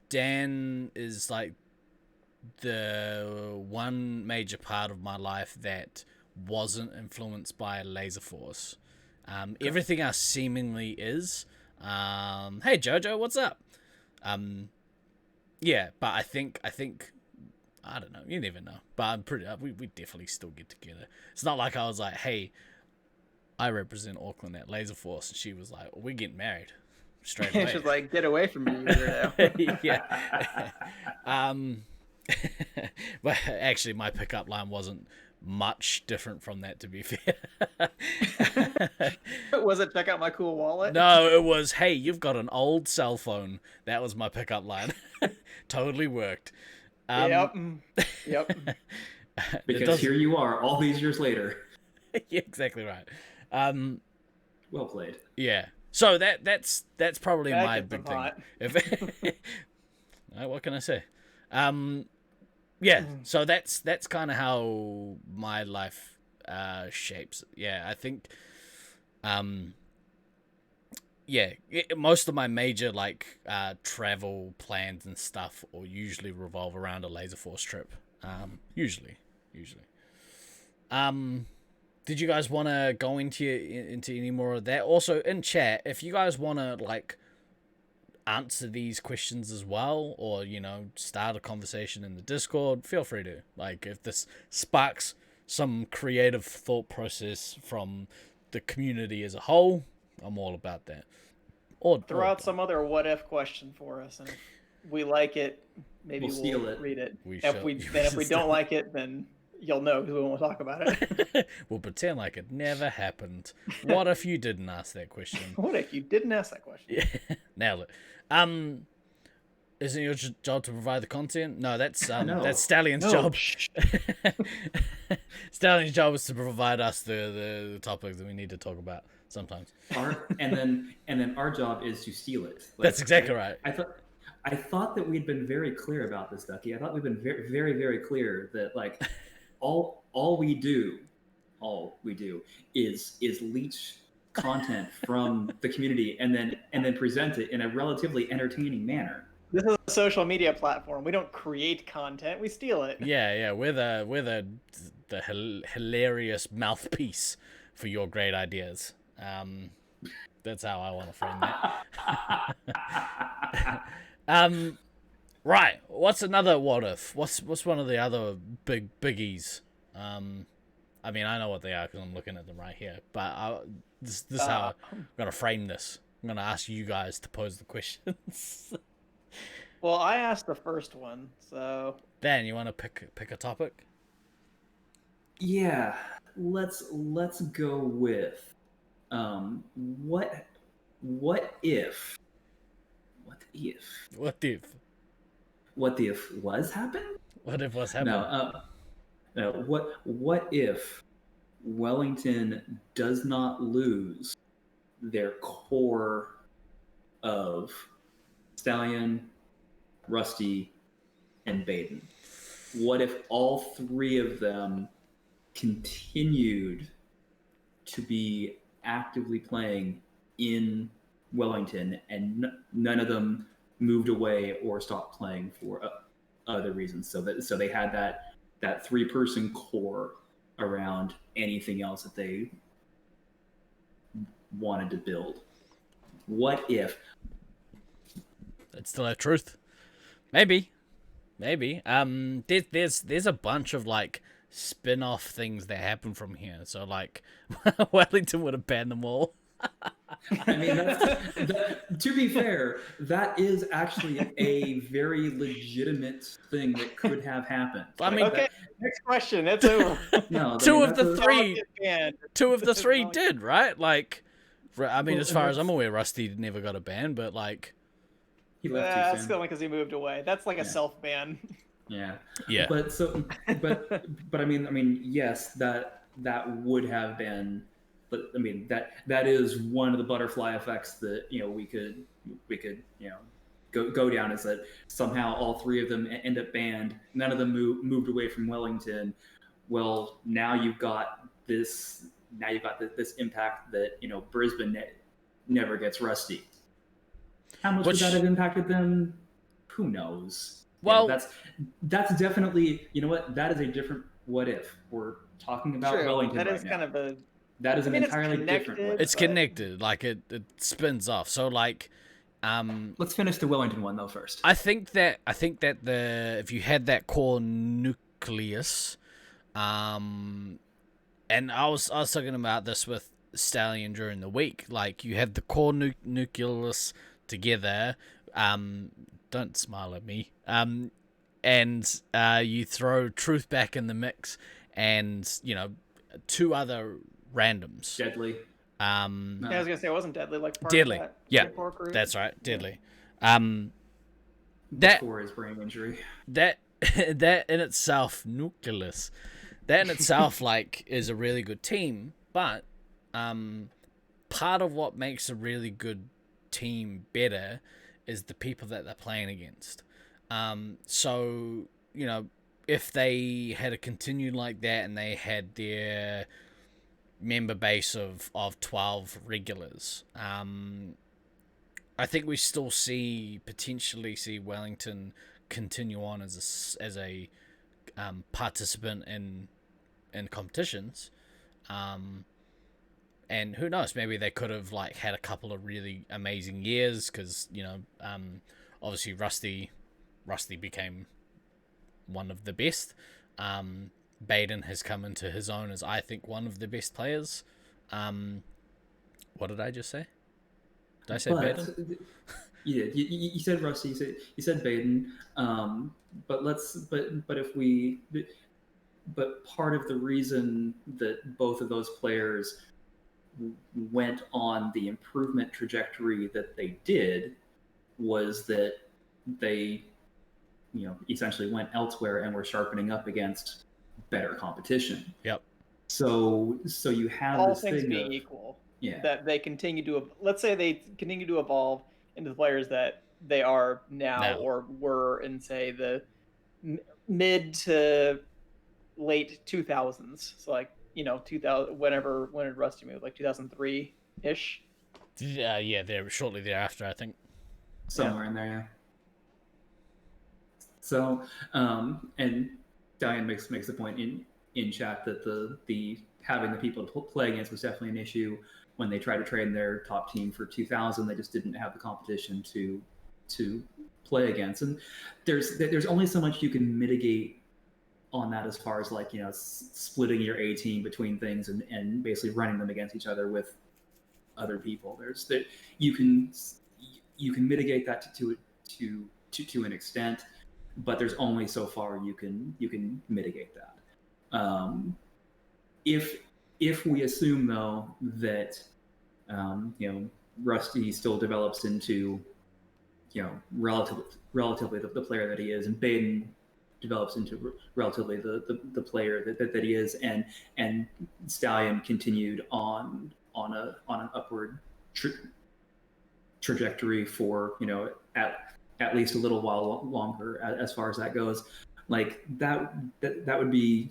Dan is like the one major part of my life that wasn't influenced by Laserforce. Everything else seemingly is. Hey Jojo, what's up? Yeah, but I think I don't know. You never know. But I'm pretty. We definitely still get together. It's not like I was like, hey, I represent Auckland at Laserforce, and she was like, we're getting married straight away. She was like, get away from me, you weirdo. Yeah. But actually, my pickup line wasn't much different from that, to be fair. Was it check out my cool wallet? No, it was, hey, you've got an old cell phone. That was my pickup line. Totally worked. Yep. Because here you are, all these years later. Yeah, exactly right. Well played. Yeah. So that's probably That my gets big them hot. thing. What can I say? Yeah. So that's kind of how my life shapes. Yeah, I think. Yeah, most of my major like travel plans and stuff will usually revolve around a Laserforce trip. Usually. Did you guys want to go into any more of that? Also, in chat, if you guys want to like answer these questions as well, or start a conversation in the Discord, feel free to. Like, if this sparks some creative thought process from the community as a whole, I'm all about that. Or Throw out some other what if question for us, and if we like it, maybe We'll steal it. read it. We If shall- we don't like it, then you'll know because we won't talk about it. We'll pretend like it never happened. What if you didn't ask that question? What if you didn't ask that question? Yeah, nailed it. Isn't your job to provide the content? No, that's No. that's Stallion's No. job. Stallion's job is to provide us the topics that we need to talk about sometimes. And then our job is to steal it. Like, That's exactly right. I thought that we'd been very clear about this, Ducky. I thought we'd been very, very, very clear that like all we do is leech content from the community and then present it in a relatively entertaining manner. This is a social media platform. We don't create content; we steal it. Yeah, we're the hilarious mouthpiece for your great ideas. That's how I want to frame that. Right. What's another what if? What's one of the other biggies? I mean, I know what they are because I'm looking at them right here. But this is how I'm gonna frame this. I'm gonna ask you guys to pose the questions. Well, I asked the first one, so Dan, you want to pick a topic? Yeah, let's go with what if was happened? What if what's happening? No, what if Wellington does not lose their core of Stallion, Rusty, and Baden? What if all three of them continued to be actively playing in Wellington and none of them moved away or stopped playing for other reasons? So they had that 3-person core around anything else that they wanted to build. What if? It's still a truth. Maybe. There's a bunch of like spin-off things that happen from here. So like, Wellington would have banned them all. I mean, to be fair, that is actually a very legitimate thing that could have happened. I mean, okay. Next question. It's over. No, two I mean, of the three. Banned. Two of the three did, right? Like, I mean, as far as I'm aware, Rusty never got a ban, but like, he left That's too soon. only because he moved away. That's like a self-ban. Yeah. yeah. But I mean, yes, that would have been. But I mean, that is one of the butterfly effects that we could go down, is that somehow all three of them end up banned. None of them moved away from Wellington. Well, now you've got this impact that Brisbane never gets Rusty. How much would that have impacted them? Who knows? Well, that's definitely, that is a different what if. We're talking about Wellington that right is now. kind of a. That is an it's entirely different connected, what it's if. connected. Like it spins off. So like, Let's finish the Wellington one though first. I think that if you had that core nucleus, and I was talking about this with Stallion during the week. Like, you have the core nucleus together. Don't smile at me. And you throw Truth back in the mix, and two other randoms. Deadly. Yeah, I was gonna say it wasn't Deadly, like part Deadly. of that Yeah, support group. that's right. Deadly. Before his brain injury. That in itself, nucleus. That in itself, like, is a really good team. But part of what makes a really good team better is the people that they're playing against. So, if they had a continued like that and they had their member base of 12 regulars, I think we still potentially see Wellington continue on as a participant in competitions. And who knows, maybe they could have like had a couple of really amazing years, because obviously Rusty became one of the best. Baden has come into his own as, I think, one of the best players. What did I just say? Did I say Baden? Yeah, you said Rusty. You said Baden. But part of the reason that both of those players went on the improvement trajectory that they did was that they, essentially went elsewhere and were sharpening up against better competition. Yep. So you have all this things thing being of, equal, yeah, that they continue to, let's say they continue to evolve into the players that they are now or were in, say, the mid to late 2000s. So like 2000, when did Rusty move? Like 2003 ish. Yeah, they're shortly thereafter, I think. Somewhere in there, yeah. So, and Diane makes the point in chat that the having the people to play against was definitely an issue when they tried to train their top team for 2000. They just didn't have the competition to play against, and there's only so much you can mitigate on that, as far as like splitting your A team between things and basically running them against each other with other people. There's that you can mitigate that to an extent, but there's only so far you can mitigate that. If we assume though that Rusty still develops into relatively the player that he is, and Baden develops into relatively the player that he is, and Stallion continued on an upward trajectory for at least a little while longer, as far as that goes. Like that would be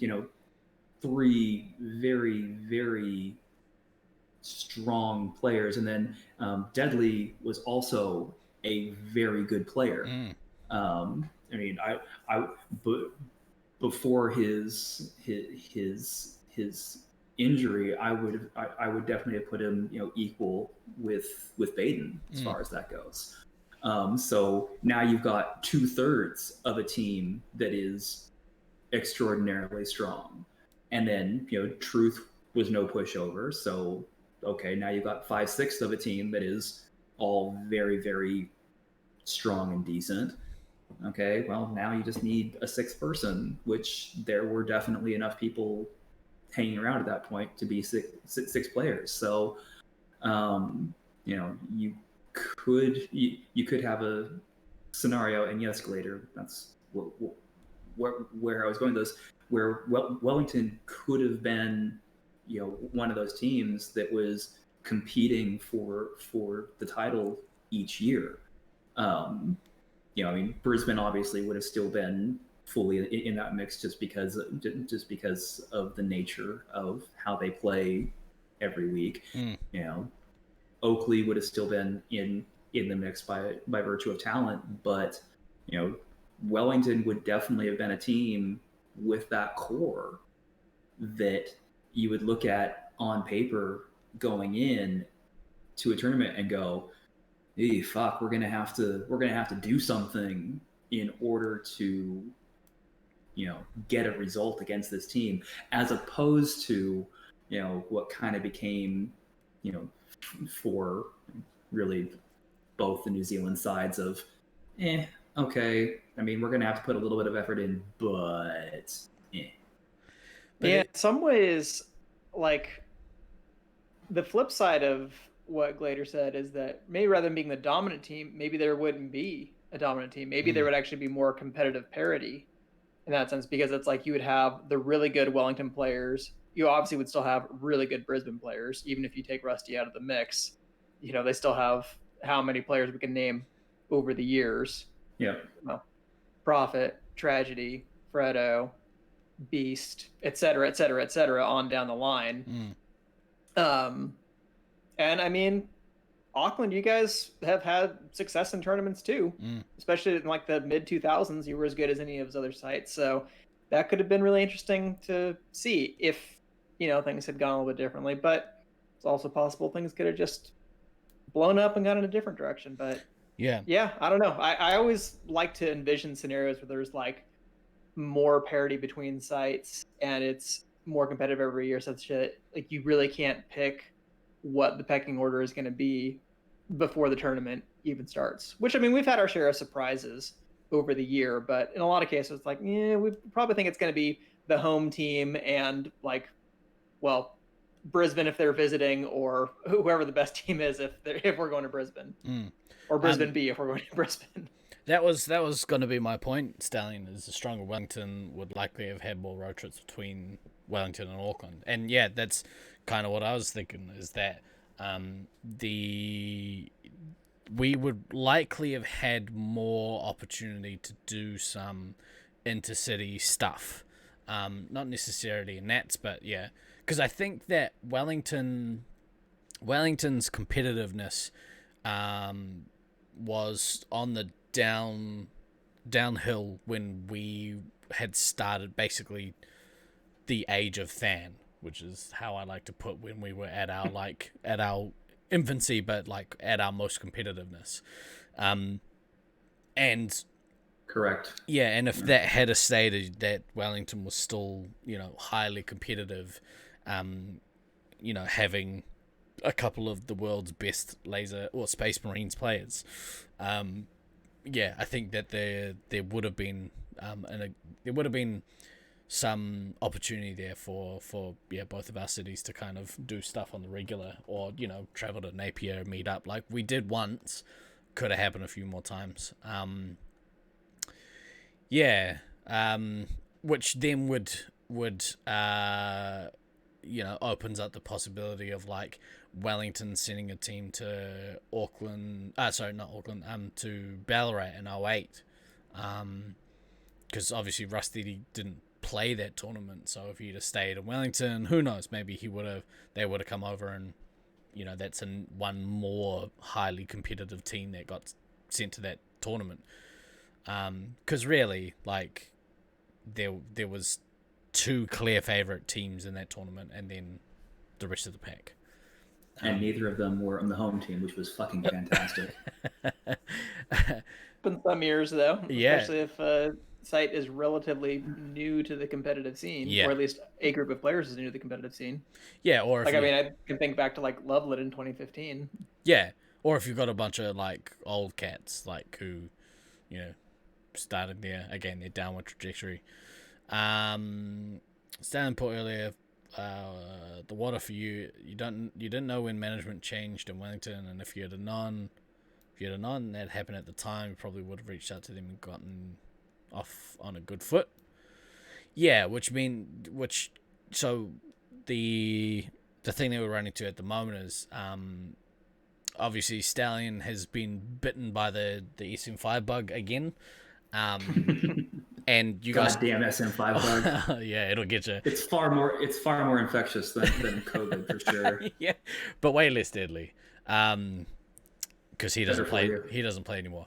three very, very strong players, and then Deadly was also a very good player. I mean, before his injury, I would definitely have put him equal with Baden as far as that goes. So now you've got 2/3 of a team that is extraordinarily strong, and then Truth was no pushover. So okay, now you've got 5/6 of a team that is all very, very strong and decent. Okay, well now you just need a sixth person, which there were definitely enough people hanging around at that point to be six players. So you could have a scenario in the escalator. That's where I was going. Where Wellington could have been one of those teams that was competing for the title each year. I mean, Brisbane obviously would have still been fully in that mix just because of the nature of how they play every week. Oakley would have still been in the mix by virtue of talent, but Wellington would definitely have been a team with that core that you would look at on paper going in to a tournament and go, hey, fuck, we're gonna have to do something in order to get a result against this team, as opposed to what kind of became for really both the New Zealand sides of, okay. I mean, we're going to have to put a little bit of effort in, but in some ways, like the flip side of what Glader said is that maybe rather than being the dominant team, maybe there wouldn't be a dominant team. Maybe there would actually be more competitive parity in that sense, because it's like you would have the really good Wellington players. You obviously would still have really good Brisbane players, even if you take Rusty out of the mix. They still have how many players we can name over the years. Yeah. Prophet, Tragedy, Fredo, Beast, et cetera, on down the line. And I mean, Auckland, you guys have had success in tournaments too, especially in like the mid 2000s. You were as good as any of those other sites, so that could have been really interesting to see if things had gone a little bit differently. But it's also possible things could have just blown up and gone in a different direction. But yeah, I don't know. I always like to envision scenarios where there's like more parity between sites and it's more competitive every year, such that like you really can't pick what the pecking order is going to be before the tournament even starts. Which, I mean, we've had our share of surprises over the year, but in a lot of cases, it's like, we probably think it's going to be the home team and like, well, Brisbane if they're visiting, or whoever the best team is if we're going to Brisbane, or Brisbane B if we're going to Brisbane. That was going to be my point. Stallion is a stronger Wellington would likely have had more road trips between Wellington and Auckland, and yeah, that's kind of what I was thinking, is that we would likely have had more opportunity to do some intercity stuff, not necessarily in Nats, but yeah, because I think that Wellington's competitiveness was on the downhill when we had started basically the age of Than, which is how I like to put when we were at our infancy, but like at our most competitiveness. And correct. Yeah, and if that had stayed, that Wellington was still, highly competitive, having a couple of the world's best laser or Space Marines players. I think that there would have been some opportunity there for both of our cities to kind of do stuff on the regular, or travel to Napier, meet up like we did once. Could have happened a few more times. Which then would opens up the possibility of like Wellington sending a team to Auckland, to Ballarat in 08, because obviously Rusty didn't play that tournament, so if he'd have stayed in Wellington, who knows, maybe they would have come over, and that's one more highly competitive team that got sent to that tournament, because really, like, there was two clear favorite teams in that tournament, and then the rest of the pack. And neither of them were on the home team, which was fucking fantastic. In some years, though, yeah, especially if a site is relatively new to the competitive scene, or at least a group of players is new to the competitive scene. Yeah, or like, I can think back to like Lovelet in 2015. Yeah, or if you've got a bunch of like old cats, like who, started there again, their downward trajectory. Stan put earlier, the water for you didn't know when management changed in Wellington, and if you'd have known that happened at the time, you probably would have reached out to them and gotten off on a good foot. Yeah, so the thing that we're running to at the moment is obviously Stallion has been bitten by the SM5 bug again. And you guys, damn SM5 bug. Yeah, it'll get you. It's far more infectious than COVID for sure. Yeah, but way less deadly. Because he doesn't play anymore.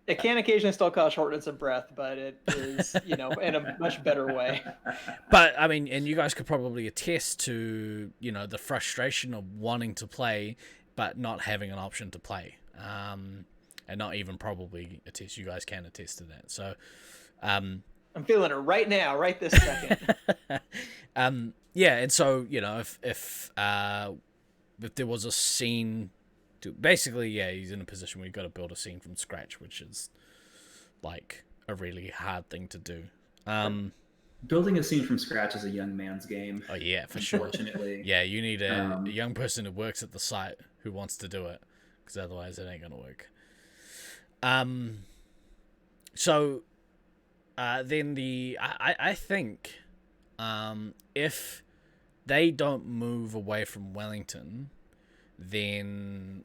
It can occasionally still cause shortness of breath, but it is, in a much better way. But I mean, and you guys could probably attest to, the frustration of wanting to play but not having an option to play. And not even probably attest. You guys can attest to that. So, I'm feeling it right now, right this second. Yeah, and so if if there was a scene to basically, yeah, he's in a position where you got to build a scene from scratch, which is like a really hard thing to do. Building a scene from scratch is a young man's game. Oh yeah, for sure. Unfortunately, Yeah, you need a young person who works at the site who wants to do it, because otherwise it ain't gonna work. So then I think if they don't move away from Wellington, then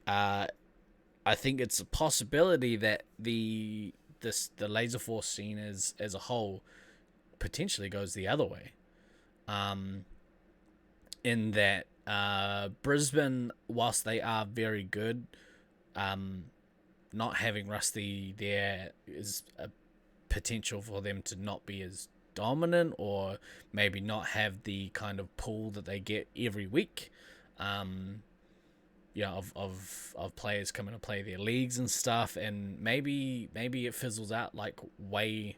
I think it's a possibility that the Laserforce scene as a whole potentially goes the other way. In that Brisbane, whilst they are very good, not having Rusty there is a potential for them to not be as dominant, or maybe not have the kind of pull that they get every week. Of players coming to play their leagues and stuff, and maybe it fizzles out like way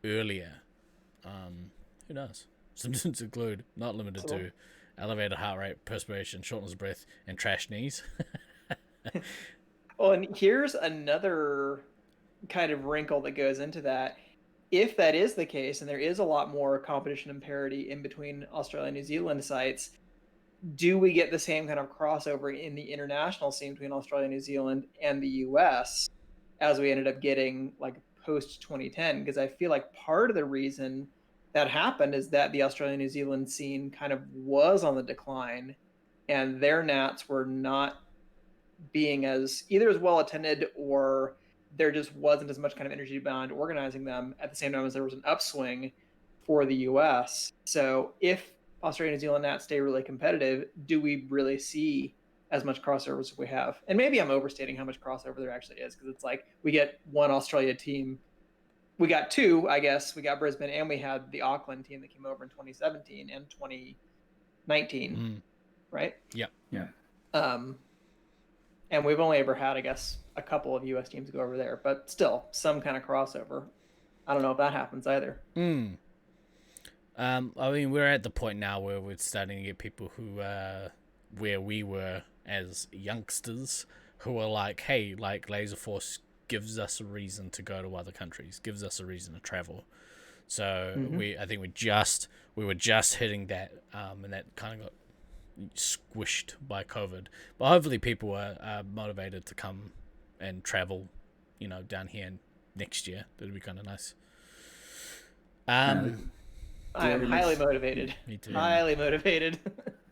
earlier. Who knows? Symptoms include, not limited to, elevated heart rate, perspiration, shortness of breath, and trash knees. Well, and here's another kind of wrinkle that goes into that. If that is the case, and there is a lot more competition and parity in between Australia and New Zealand sites, do we get the same kind of crossover in the international scene between Australia, New Zealand, and the US as we ended up getting like post 2010? Because I feel like part of the reason that happened is that the Australia, New Zealand scene kind of was on the decline, and their Nats were not being as either as well attended, or there just wasn't as much kind of energy behind organizing them at the same time as there was an upswing for the US. So if Australia and New Zealand Nats stay really competitive, do we really see as much crossover as we have? And maybe I'm overstating how much crossover there actually is, because it's like we get one Australia team. We got two, I guess. We got Brisbane, and we had the Auckland team that came over in 2017 and 2019, right? Yeah. And we've only ever had, I guess, a couple of U.S. teams go over there, but still some kind of crossover. I don't know if that happens either. I mean, we're at the point now where we're starting to get people who, where we were as youngsters, who are like, hey, like Laserforce gives us a reason to go to other countries, gives us a reason to travel. So I think we were just hitting that, and that kind of got squished by COVID. But hopefully people are motivated to come and travel, down here next year. That'd be kind of nice. I'm highly motivated. Me too. Highly motivated.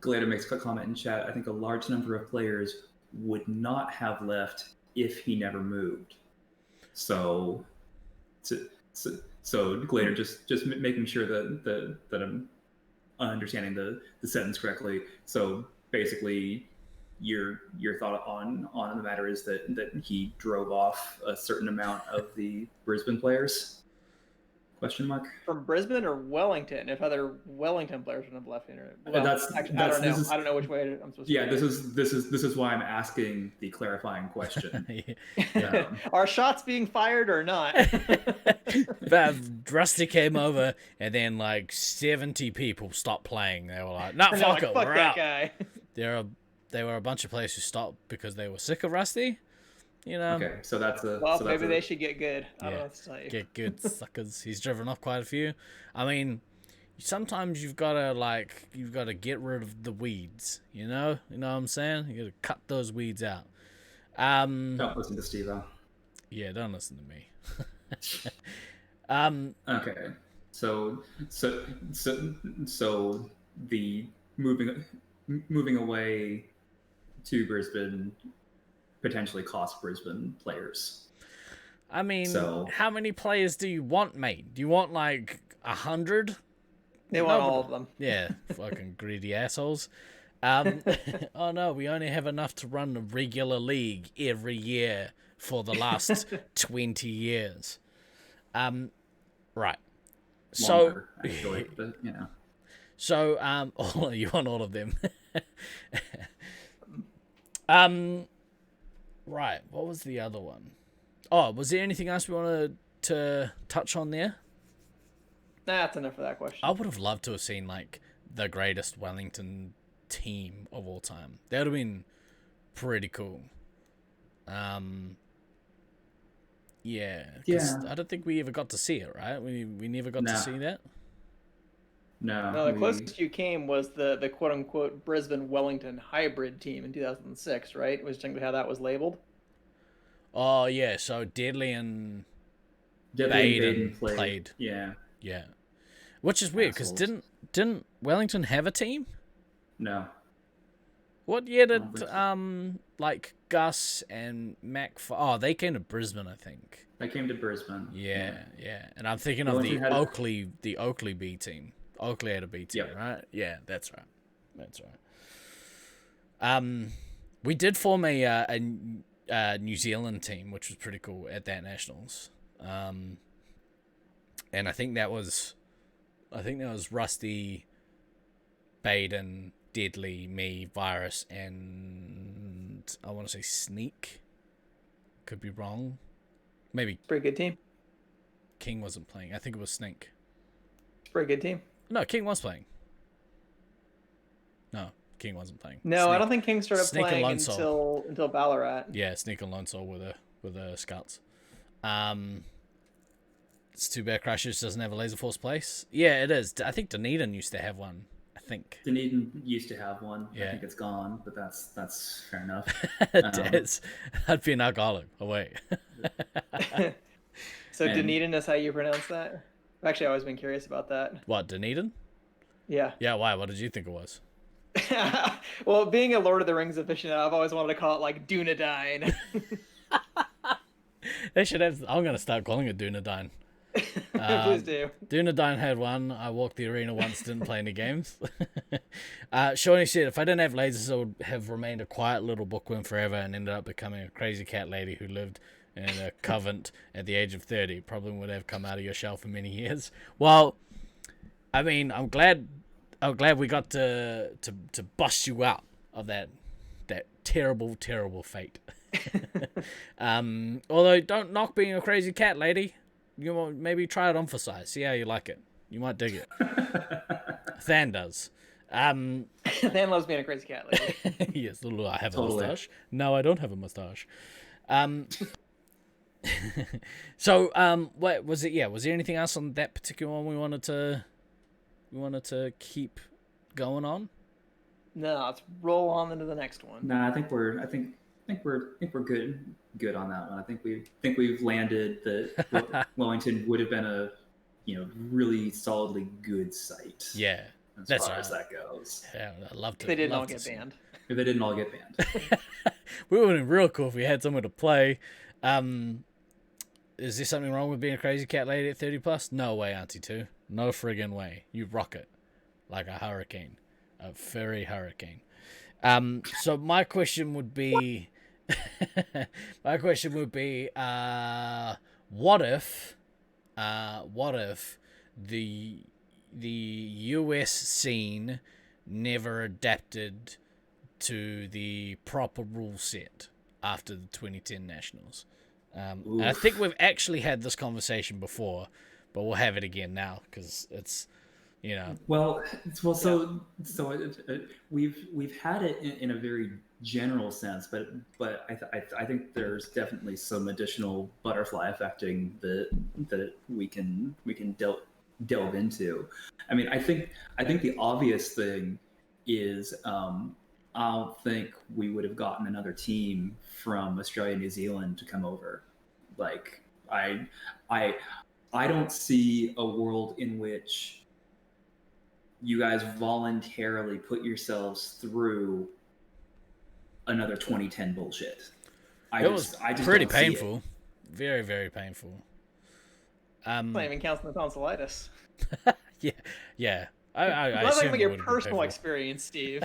Glader makes a comment in chat. I think a large number of players would not have left if he never moved. So Glader, just making sure that I'm understanding the sentence correctly. So basically, your thought on the matter is that he drove off a certain amount of the Brisbane players? Question mark. From Brisbane or Wellington? If other Wellington players would have left here. Well, I don't know. I don't know which way I'm supposed to. Yeah, this is why I'm asking the clarifying question. Are shots being fired or not? Rusty came over, and then like 70 people stopped playing. They were like, "Nah, fuck it, we're out." Guy. There were a bunch of players who stopped because they were sick of Rusty. Okay, so that's a. Well, so maybe they should get good. I don't know Yeah, what to tell you. get good, suckers. He's driven off quite a few. I mean, sometimes you've got to get rid of the weeds. You know what I'm saying? You got to cut those weeds out. Don't listen to Steve-O. Yeah, don't listen to me. Okay, so the moving away to Brisbane potentially cost Brisbane players. I mean, how many players do you want, mate? Do you want like 100? They want all of them. Yeah, fucking greedy assholes. Oh no, we only have enough to run a regular league every year for the last 20 years. Right. So, actually, but, So, you want all of them. Right, what was the other one? Oh, was there anything else we wanted to touch on there? That's enough for that question. I would have loved to have seen, like, the greatest Wellington team of all time. That would have been pretty cool. Yeah, 'cause I don't think we ever got to see it, right? We never got to see that. No, the closest you came was the quote unquote Brisbane Wellington hybrid team in 2006, right? Was technically how that was labeled. Oh yeah, so Deadly and Baden played. Yeah. Which is weird because didn't Wellington have a team? No. What year did like Gus and Mac? They came to Brisbane, I think. They came to Brisbane. Yeah. And I'm thinking of the Oakley B team. Oakley had a B team, right? Yeah, that's right. We did form a New Zealand team, which was pretty cool at that Nationals. And I think that was Rusty, Baden, Deadly, me, Virus, and I want to say Sneak. Could be wrong. Maybe. Pretty good team. King wasn't playing. I think it was Sneak. Pretty good team. No, King was playing. No, King wasn't playing. No, Sneak. I don't think King started Sneak playing until Ballarat. Yeah, Sneak and Lone Soul with the Scouts. It's too bad Crushers doesn't have a Laserforce place. Yeah, it is. I think Dunedin used to have one. I think Dunedin used to have one. Yeah. I think it's gone, but that's fair enough. it is. I'd be an alcoholic. Oh wait. So Dunedin is how you pronounce that? I've actually always been curious about that. What, Dunedin? Yeah. Yeah, why? What did you think it was? Well, being a Lord of the Rings aficionado, I've always wanted to call it like Dunedain. They should have. I'm gonna start calling it Dunedain. Please do. Dunedain had one. I walked the arena once, didn't play any games. Shawnee said, if I didn't have lasers, I would have remained a quiet little bookworm forever and ended up becoming a crazy cat lady who lived in a convent at the age of 30. Probably would have come out of your shell for many years. Well, I mean, I'm glad we got to bust you out of that terrible fate. Although don't knock being a crazy cat lady. You want maybe try it on for size. See how you like it. You might dig it. Than does. Than loves being a crazy cat lady. Yes, I have a mustache. No, I don't have a mustache. So, what was it? Yeah, was there anything else on that particular one we wanted to keep going on? No, let's roll on into the next one. No, I think we're good on that one. I think we've landed that Wellington would have been a really solidly good site. Yeah, as far as that goes. Yeah, I'd love to. If they didn't all get banned. If they didn't all get banned. We would have been real cool if we had somewhere to play. Is there something wrong with being a crazy cat lady at 30+? No way, Auntie 2. No friggin' way. You rock it like a hurricane. A furry hurricane. So my question would be what if the US scene never adapted to the proper rule set after the 2010 Nationals? And I think we've actually had this conversation before, but we'll have it again now because it's, So we've had it in a very general sense, but I think there's definitely some additional butterfly affecting that we can delve into. I mean, I think the obvious thing is I don't think we would have gotten another team from Australia, New Zealand to come over. Like I don't see a world in which you guys voluntarily put yourselves through another 2010 bullshit. It was pretty painful. Very, very painful. Not even counts in the tonsillitis. Yeah. I Not assume like your personal experience, Steve.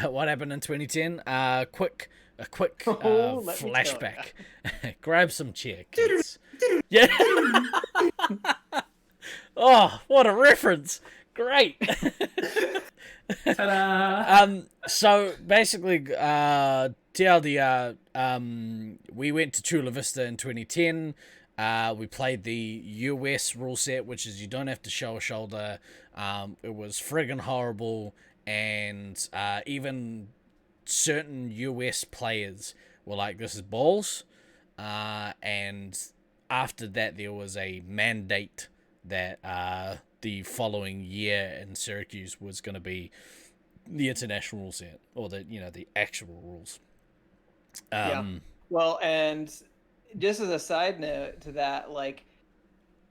What happened in 2010? A quick flashback. Grab some chair, kids. Yeah. Oh, what a reference! Great. So basically, TLDR, we went to Chula Vista in 2010. We played the US rule set, which is you don't have to show a shoulder. It was friggin' horrible, and even certain US players were like, "This is balls," and after that, there was a mandate that the following year in Syracuse was going to be the international rule set, or the actual rules. Yeah. Well, and just as a side note to that, like,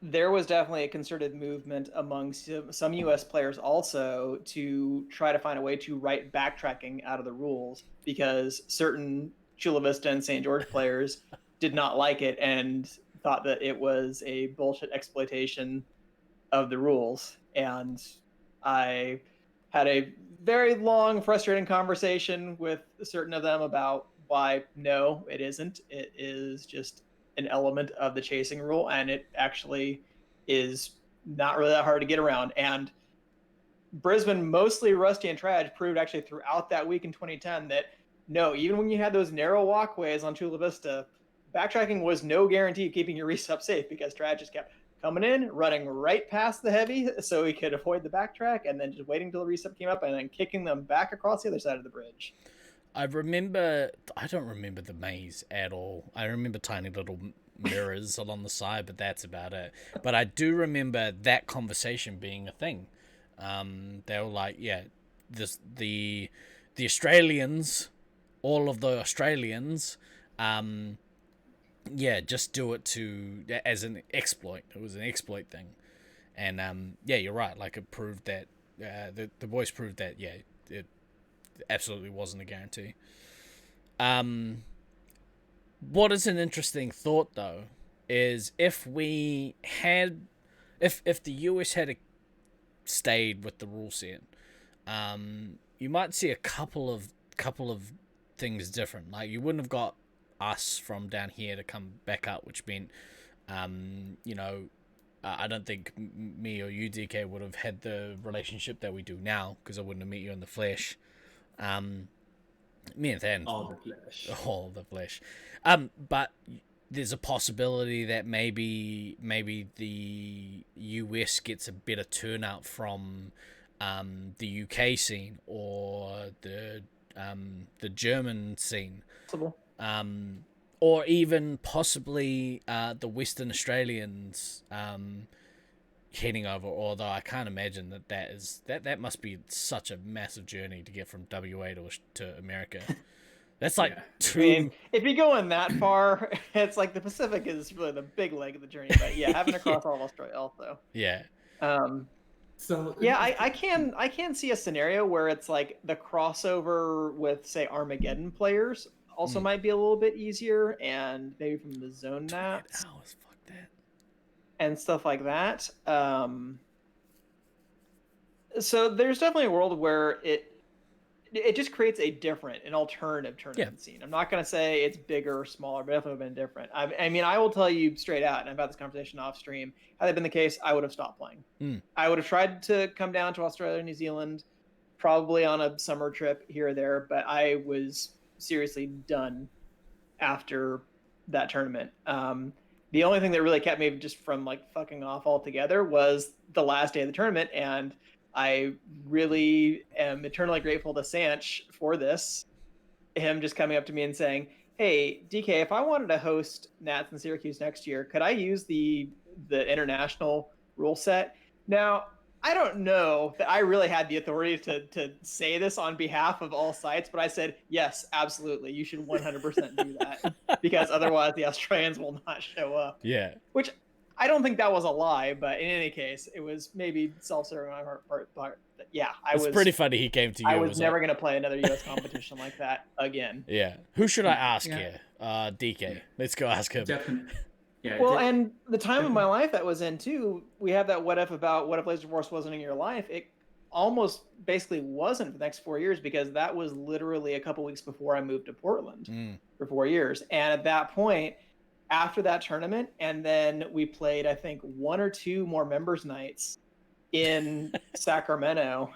there was definitely a concerted movement among some U.S. players also to try to find a way to write backtracking out of the rules, because certain Chula Vista and St. George players did not like it and thought that it was a bullshit exploitation of the rules. And I had a very long, frustrating conversation with certain of them about why no, it isn't. It is just an element of the chasing rule, and it actually is not really that hard to get around. And Brisbane, mostly Rusty and Trad, proved actually throughout that week in 2010 that no, even when you had those narrow walkways on Chula Vista, backtracking was no guarantee of keeping your resup safe, because Trad just kept coming in, running right past the heavy so he could avoid the backtrack, and then just waiting till the resup came up and then kicking them back across the other side of the bridge. I don't remember the maze at all. I remember tiny little mirrors along the side, but that's about it. But I do remember that conversation being a thing. They were like, yeah, the Australians, all of the Australians, yeah, just do it as an exploit. It was an exploit thing. And yeah, you're right. Like, it proved that the boys proved that, yeah, it absolutely wasn't a guarantee. What is an interesting thought, though, is if the US had stayed with the rule set, you might see a couple of things different. Like, you wouldn't have got us from down here to come back up, which meant, I don't think me or you, DK, would have had the relationship that we do now, because I wouldn't have met you in the flesh. Me and Than, all the flesh. But there's a possibility that maybe the US gets a better turnout from the UK scene, or the German scene, or even possibly the Western Australians heading over. Although I can't imagine that must be such a massive journey to get from WA to America. That's like two. I mean, if you're going that far, it's like the Pacific is really the big leg of the journey. But yeah, having to cross all of Australia also. Yeah. So yeah, I can see a scenario where it's like the crossover with, say, Armageddon players also might be a little bit easier, and maybe from the zone maps. Fuck that. And stuff like that. So there's definitely a world where it just creates an alternative tournament scene. I'm not going to say it's bigger or smaller, but definitely been different. I mean, I will tell you straight out, and I've had this conversation off stream, had that been the case, I would have stopped playing. I would have tried to come down to Australia, New Zealand, probably on a summer trip here or there, but I was seriously done after that tournament. The only thing that really kept me just from like fucking off altogether was the last day of the tournament, and I really am eternally grateful to Sanch for this. Him just coming up to me and saying, "Hey, DK, if I wanted to host Nats in Syracuse next year, could I use the international rule set?" Now, I don't know that I really had the authority to say this on behalf of all sites, but I said, yes, absolutely. You should 100% do that, because otherwise the Australians will not show up. Yeah. Which I don't think that was a lie, but in any case, it was maybe self-serving on my part. But yeah, It's pretty funny he came to you. I was never going to play another U.S. competition like that again. Yeah. Who should I ask here? DK. Let's go ask him. Definitely. Yeah, well, and the time of my life that was in too, we have that what if Laserforce wasn't in your life. It almost basically wasn't for the next 4 years, because that was literally a couple weeks before I moved to Portland for 4 years. And at that point, after that tournament, and then we played, I think, 1 or 2 more members nights in Sacramento.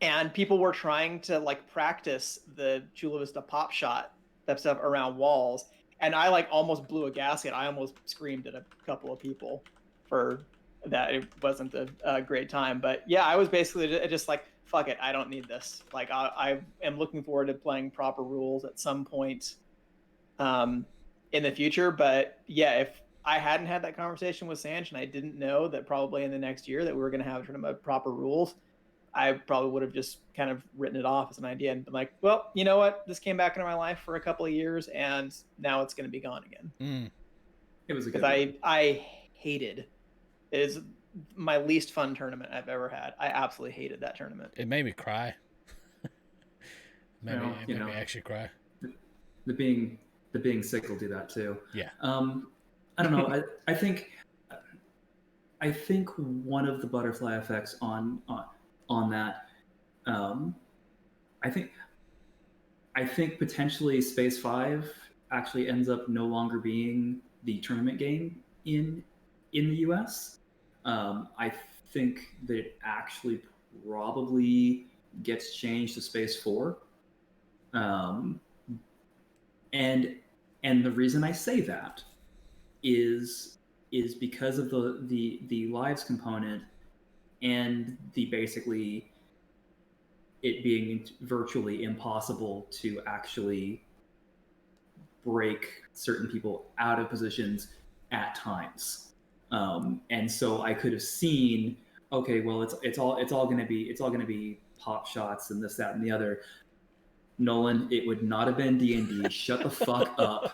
And people were trying to like practice the Chula Vista pop shot stuff around walls, and I like almost blew a gasket. I almost screamed at a couple of people for that it wasn't a great time. But yeah, I was basically just like, fuck it, I don't need this. Like I am looking forward to playing proper rules at some point in the future. But yeah, if I hadn't had that conversation with Sanch and I didn't know that probably in the next year that we were going to have a tournament of proper rules, I probably would have just kind of written it off as an idea and been like, well, you know what? This came back into my life for a couple of years and now it's going to be gone again. It was a good Because I hated it. Is my least fun tournament I've ever had. I absolutely hated that tournament. It made me cry. Well, It made me actually cry. The being sick will do that too. Yeah. I don't know. I think one of the butterfly effects on that. I think potentially Space 5 actually ends up no longer being the tournament game in the US. I think that it actually probably gets changed to Space 4. And the reason I say that is because of the lives component and the basically it being virtually impossible to actually break certain people out of positions at times. And so I could have seen, okay, well, it's all going to be pop shots and this, that, and the other. Nolan, it would not have been D&D. Shut the fuck up.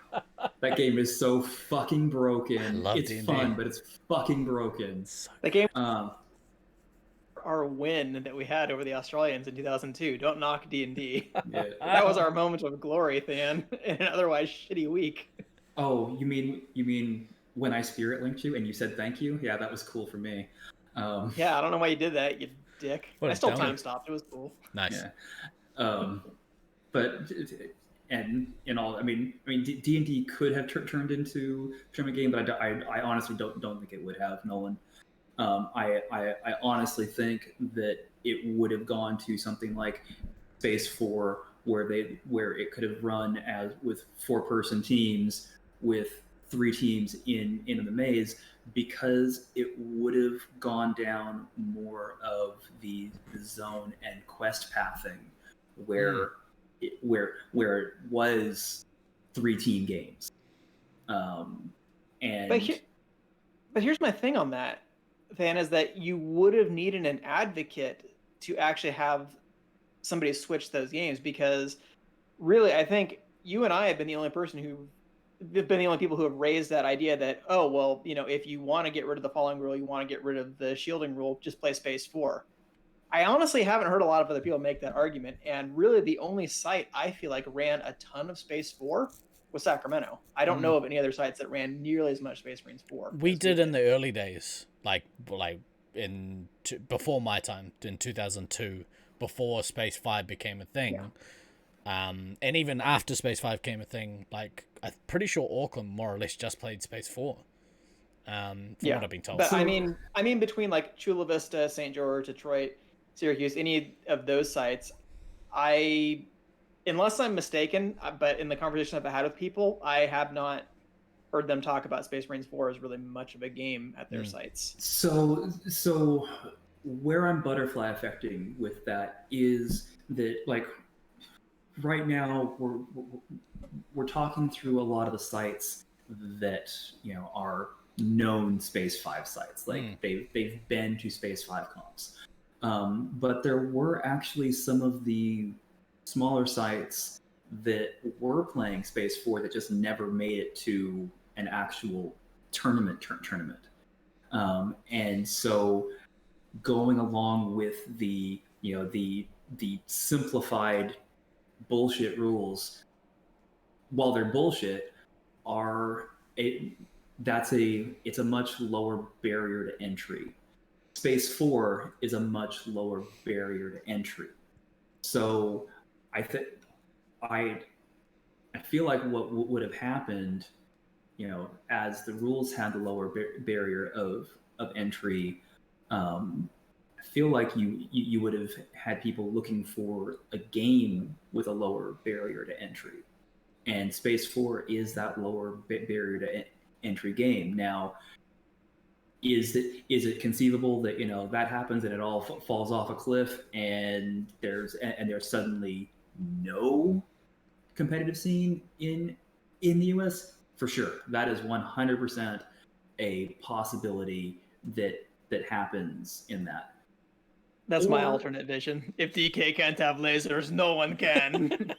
That game is so fucking broken. It's D&D. fun, but it's fucking broken. The game, our win that we had over the Australians in 2002. Don't knock D&D. Yeah. That was our moment of glory, Than, in an otherwise shitty week. Oh, you mean when I spirit linked you and you said thank you? Yeah, that was cool for me. Yeah, I don't know why you did that, you dick. I still time stopped. It was cool. Nice. Yeah. But and in all, I mean, D&D could have turned into a tournament game, but I honestly don't think it would have, Nolan. I honestly think that it would have gone to something like Space 4, where it could have run as with 4-person teams with 3 teams in the maze, because it would have gone down more of the zone and quest pathing, where it was 3-team games. But here's my thing on that, Than, is that you would have needed an advocate to actually have somebody switch those games, because really I think you and I have been the only people who have raised that idea that, oh, well, if you want to get rid of the following rule, you want to get rid of the shielding rule, just play Space 4. I honestly haven't heard a lot of other people make that argument, and really the only site I feel like ran a ton of Space 4 was Sacramento. I don't know of any other sites that ran nearly as much Space Marines 4. We did in the early days, like before my time, in 2002, before Space 5 became a thing. Yeah. And even after Space 5 became a thing, like, I'm pretty sure Auckland more or less just played Space 4. From what I've been told. But I mean between like Chula Vista, St. George, Detroit, Syracuse, any of those sites, unless I'm mistaken, but in the conversation I've had with people, I have not heard them talk about Space Marines 4 as really much of a game at their sites. So where I'm butterfly affecting with that is that, like, right now we're talking through a lot of the sites that are known Space 5 sites. Like they've been to Space 5 comps. But there were actually some of the smaller sites that were playing Space 4 that just never made it to an actual tournament. And so going along with the simplified bullshit rules, while they're bullshit, it's a much lower barrier to entry. Space 4 is a much lower barrier to entry. So I feel like what would have happened, as the rules had the lower barrier of entry, I feel like you would have had people looking for a game with a lower barrier to entry. And Space 4 is that lower barrier to entry game. Now, is it conceivable that that happens and it all falls off a cliff and there's suddenly no competitive scene in the US? For sure, that is 100% a possibility that happens in that. That's my alternate vision. If DK can't have lasers, no one can.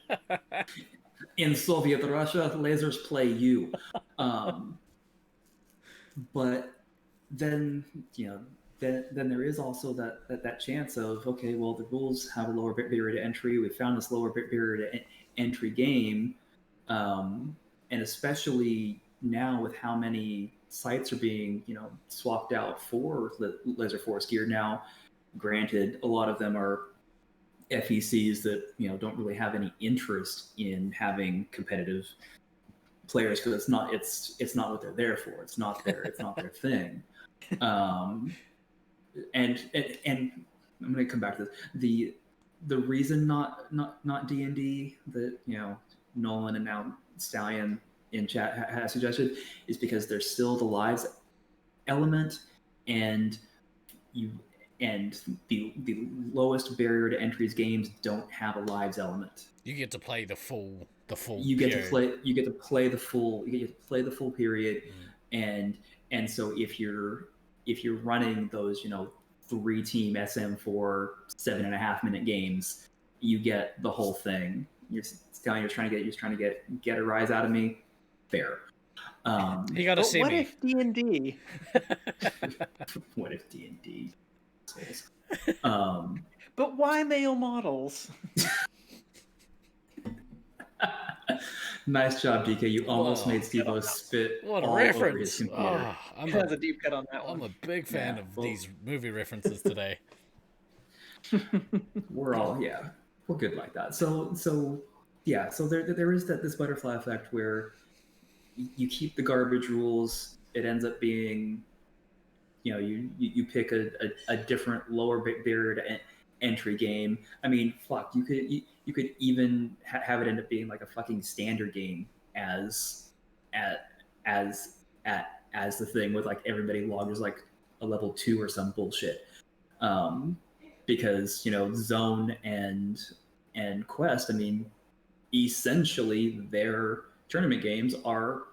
In Soviet Russia, lasers play you. But then then there is also that chance of, okay, well, the rules have a lower barrier to entry. We found this lower barrier to entry game, and especially now with how many sites are being swapped out for Laserforce gear now. Granted, a lot of them are FECs that don't really have any interest in having competitive players because it's not what they're there for. It's not their thing. And I'm going to come back to this. The reason not D&D that Nolan and now Stallion in chat has suggested is because there's still the lives element, and the lowest barrier to entries games don't have a lives element. You get to play the full. You get to play the full period, and so if you're running those 3-team SM4 7.5 minute games, you get the whole thing. You're trying to get a rise out of me. Fair. You got to see what me. If D&D? What if D&D? But why male models? Nice job, DK. You almost made Steve-O spit What a all reference. over his computer. That's a deep cut on that one. I'm a big fan of these movie references today. We're good like that. So there is this butterfly effect where you keep the garbage rules. It ends up being you pick a different lower barrier to entry game. I mean, fuck, you could even have it end up being like a fucking standard game as the thing with like everybody logged as like a level 2 or some bullshit. Because Zone and Quest, I mean, essentially their tournament games are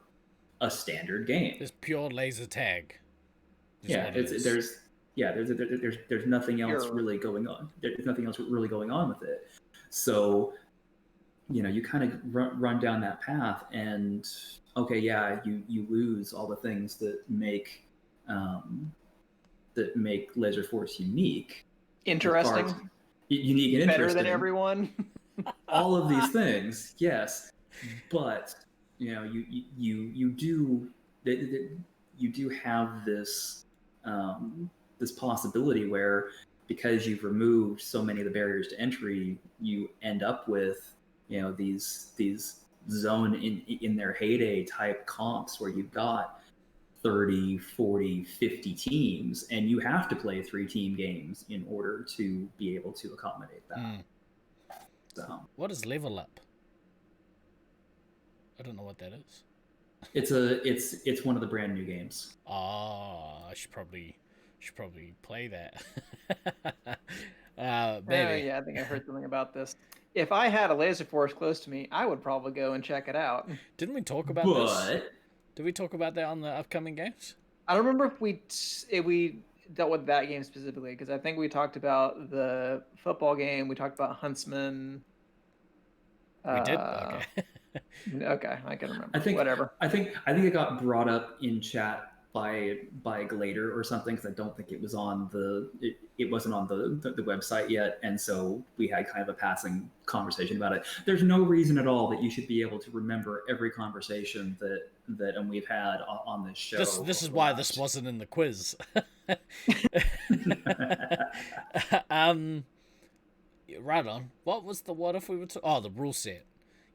a standard game. It's pure laser tag. There's nothing else really going on. There's nothing else really going on with it. So, you kind of run down that path, and okay, you lose all the things that make Laserforce unique, interesting, unique and better interesting. Than everyone. All of these things, yes, but you do have this this possibility where, because you've removed so many of the barriers to entry, you end up with these Zone in their heyday type comps where you've got 30, 40, 50 teams, and you have to play 3-team games in order to be able to accommodate that. So, what is Level Up? I don't know what that is. It's one of the brand new games. I should probably play that. Maybe. Yeah, I think I heard something about this. If I had a Laserforce close to me, I would probably go and check it out. Didn't we talk about this? Did we talk about that on the upcoming games? I don't remember if we dealt with that game specifically, because I think we talked about the football game. We talked about Huntsman. We did? Okay. Okay, I can remember. Whatever. I think it got brought up in chat by Glader or something, because I don't think it was on it wasn't on the website yet, and so we had kind of a passing conversation about it. There's no reason at all that you should be able to remember every conversation that we've had on this show. This is why this wasn't in the quiz. Right on. What if we were the rule set?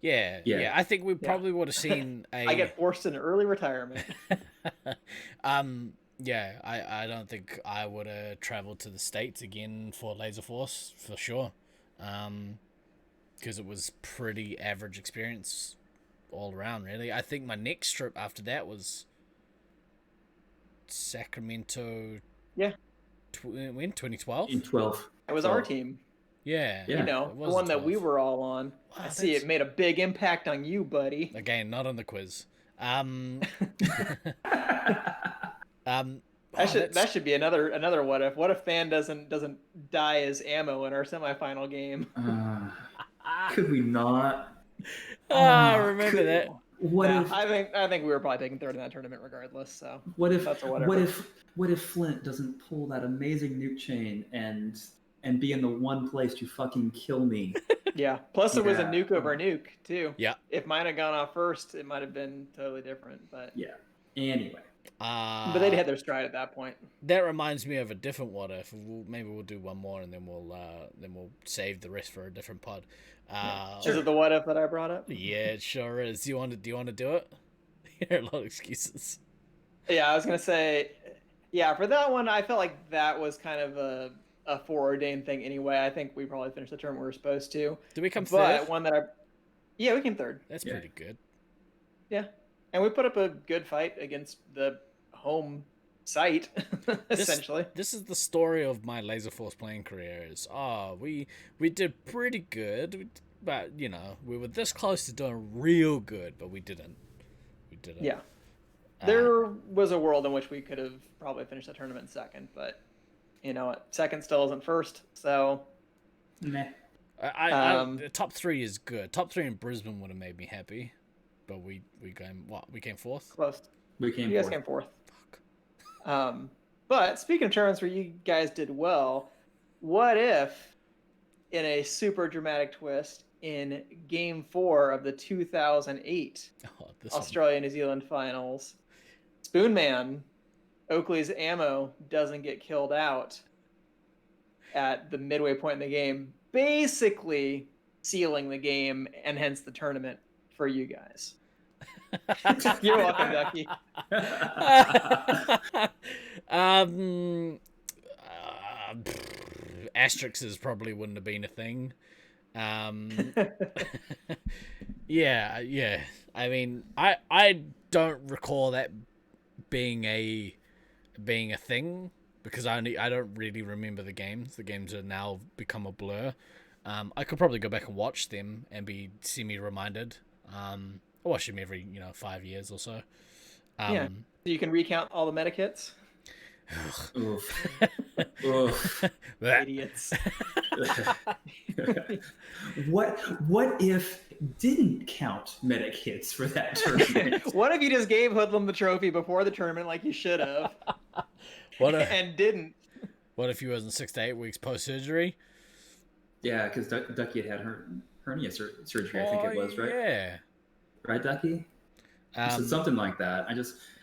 Yeah. I think we probably would have seen I get forced into early retirement. I don't think I would have traveled to the States again for Laserforce for sure. Because it was pretty average experience all around, really. I think my next trip after that was Sacramento. Yeah. When 2012. In 12. It was our team. Yeah. Yeah. You know, it the was one that we 12. were all on. Wow, I see it made a big impact on you, buddy. Again, not on the quiz. That should be another what if. What if Fan doesn't die as ammo in our semifinal game? Could we not? I remember that. What if? I think we were probably taking third in that tournament regardless. So What if? that's a whatever. What if Flint doesn't pull that amazing nuke chain and be in the one place to fucking kill me? Yeah. Plus, it was a Yeah. nuke over nuke too. Yeah. If mine had gone off first, it might have been totally different. But Yeah. Anyway. but they'd had their stride at that point. That reminds me of a different what if. Maybe we'll do one more and then we'll save the rest for a different pod. Is it the what if that I brought up? Yeah, it sure is. Do you want to do it? There are a lot of excuses. Yeah, I was gonna say, yeah, for that one, I felt like that was kind of a foreordained thing anyway. I think we probably finished the tournament we were supposed to. Did we come But third? one that yeah, we came third. That's Yeah. pretty good. Yeah, and we put up a good fight against the home site, essentially. This is the story of my Laserforce playing career. We did pretty good, but you know we were this close to doing real good, but we didn't. Yeah, there was a world in which we could have probably finished the tournament second, but you know what? Second still isn't first, so. Meh. Top 3 is good. Top 3 in Brisbane would have made me happy, but we came fourth. Close. We came. You guys fourth. came fourth. But speaking of tournaments where you guys did well, what if, in a super dramatic twist, in Game 4 of the 2008 Australia-New Zealand finals, Spoonman, Oakley's ammo, doesn't get killed out at the midway point in the game, basically sealing the game and hence the tournament for you guys. You're welcome, Ducky. Asterixes probably wouldn't have been a thing. Yeah. I mean, I don't recall that being a thing because I don't really remember the games. The games are now become a blur. I could probably go back and watch them and be semi-reminded. I watch them every 5 years or so. Yeah, so you can recount all the medikits. Oof. Oof. Idiots. What if didn't count medic hits for that tournament? What if you just gave Hoodlum the trophy before the tournament like you should have? And didn't? What if he was in 6 to 8 weeks post-surgery? Yeah, because Ducky had hernia surgery, I think it was, right? Yeah. Right, Ducky? So something like that.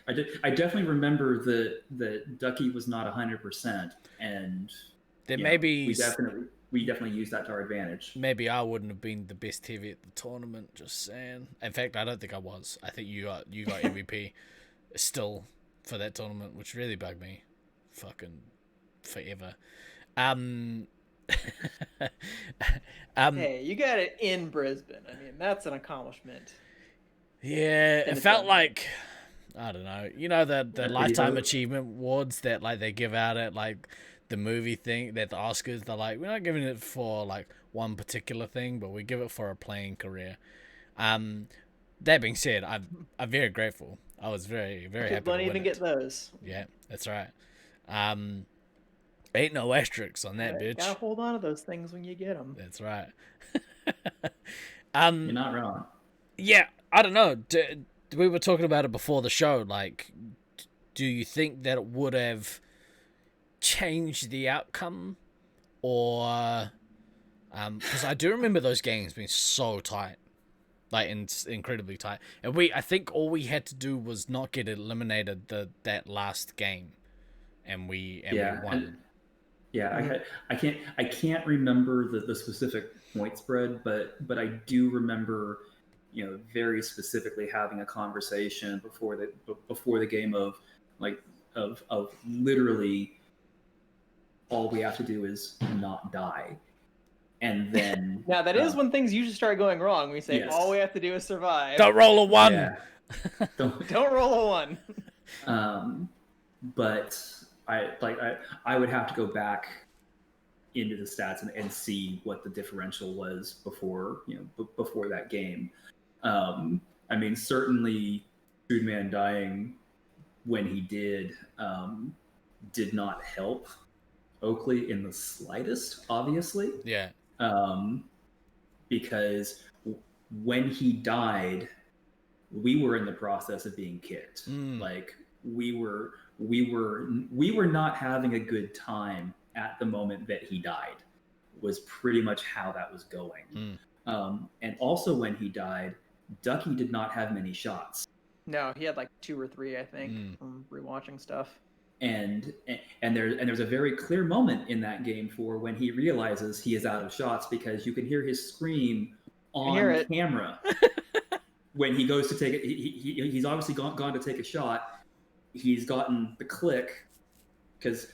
I definitely remember that Ducky was not 100%, and we definitely used that to our advantage. Maybe I wouldn't have been the best heavy at the tournament. Just saying. In fact, I don't think I was. I think you got MVP still for that tournament, which really bugged me, fucking forever. Hey, you got it in Brisbane. I mean, that's an accomplishment. Yeah, it felt like, I don't know, the Lifetime Achievement Awards that like they give out at like the movie thing, that the Oscars, they're like, we're not giving it for like one particular thing, but we give it for a playing career. That being said, I'm very grateful. I was very, very happy. Don't even get those. Yeah, that's right. Ain't no asterisks on that, bitch. Gotta hold on to those things when you get them. That's right. You're not wrong. Yeah, I don't know. We were talking about it before the show. Like, do you think that it would have changed the outcome, or because I do remember those games being so tight, like incredibly tight, and I think all we had to do was not get eliminated that last game, and we won. I can't remember the specific point spread, but I do remember, very specifically having a conversation before the game of literally all we have to do is not die, and then now that is when things usually start going wrong. We say yes. All we have to do is survive. Don't roll a 1. Yeah. Don't roll a 1. but I would have to go back into the stats and see what the differential was before before that game. I mean, certainly Foodman dying when he did not help Oakley in the slightest, obviously. Yeah. Because when he died, we were in the process of being kicked. Like we were not having a good time at the moment that he died. Was pretty much how that was going. And also when he died, Ducky did not have many shots. No, he had like 2 or 3, I think, from rewatching stuff. And there's a very clear moment in that game for when he realizes he is out of shots, because you can hear his scream on camera when he goes to take it. He's obviously gone to take a shot. He's gotten the click because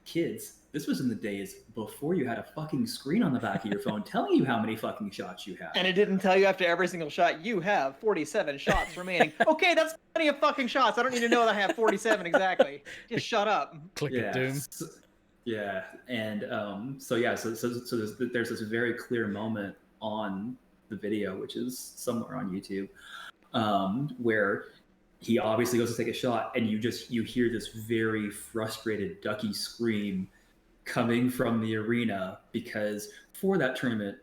kids, this was in the days before you had a fucking screen on the back of your phone telling you how many fucking shots you have. And it didn't tell you after every single shot, you have 47 shots remaining. Okay, that's plenty of fucking shots. I don't need to know that I have 47 exactly. Just shut up. Click it, doom. Yeah, and so there's this very clear moment on the video, which is somewhere on YouTube, where he obviously goes to take a shot, and you hear this very frustrated Ducky scream coming from the arena, because for that tournament,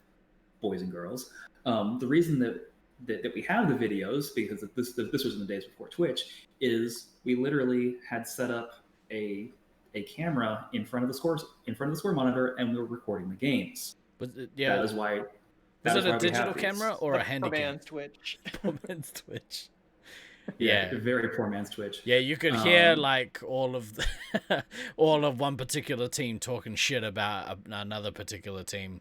boys and girls, the reason that we have the videos, because this was in the days before Twitch, is we literally had set up a camera in front of the score monitor, and we were recording the games. But yeah, that is why. Was it a digital camera or a handy Poor cam? man's Twitch. Poor man's Twitch. Yeah, very poor man's Twitch. Yeah, you could hear like all of one particular team talking shit about another particular team.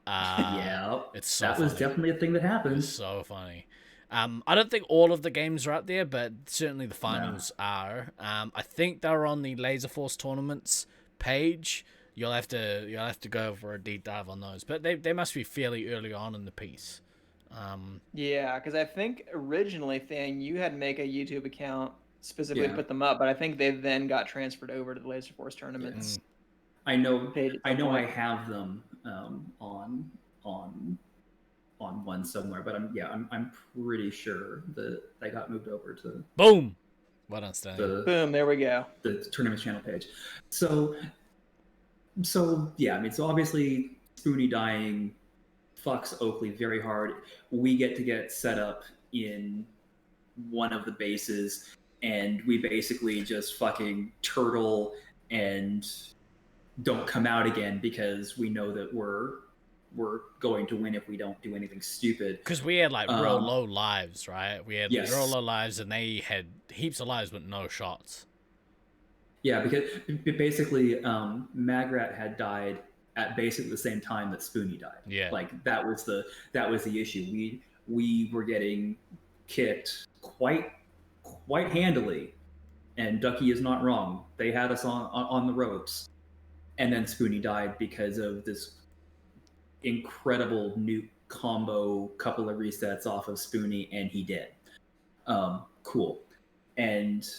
Yeah, it's so that funny. was definitely a thing that happened. It's so funny. I don't think all of the games are out there, but certainly the finals are. I think they're on the Laserforce tournaments page. You'll have to go for a deep dive on those, but they must be fairly early on in the piece. Yeah, because I think originally, Thane, you had to make a YouTube account specifically to put them up, but I think they then got transferred over to the Laserforce tournaments. I know I have them on one somewhere, but I'm pretty sure that they got moved over to boom. Well done, Stan. Boom, there we go. The tournament channel page. So yeah, I mean, so obviously Spoonie dying fucks Oakley very hard. We get set up in one of the bases, and we basically just fucking turtle and don't come out again, because we know that we're going to win if we don't do anything stupid. Because we had like real low lives, right? We had real low lives, and they had heaps of lives but no shots. Yeah, because basically Magrat had died at basically the same time that Spoonie died. Yeah, like that was the issue. We were getting kicked quite handily, and Ducky is not wrong. They had us on the ropes, and then Spoonie died because of this incredible nuke combo, couple of resets off of Spoonie, and he did. Cool. And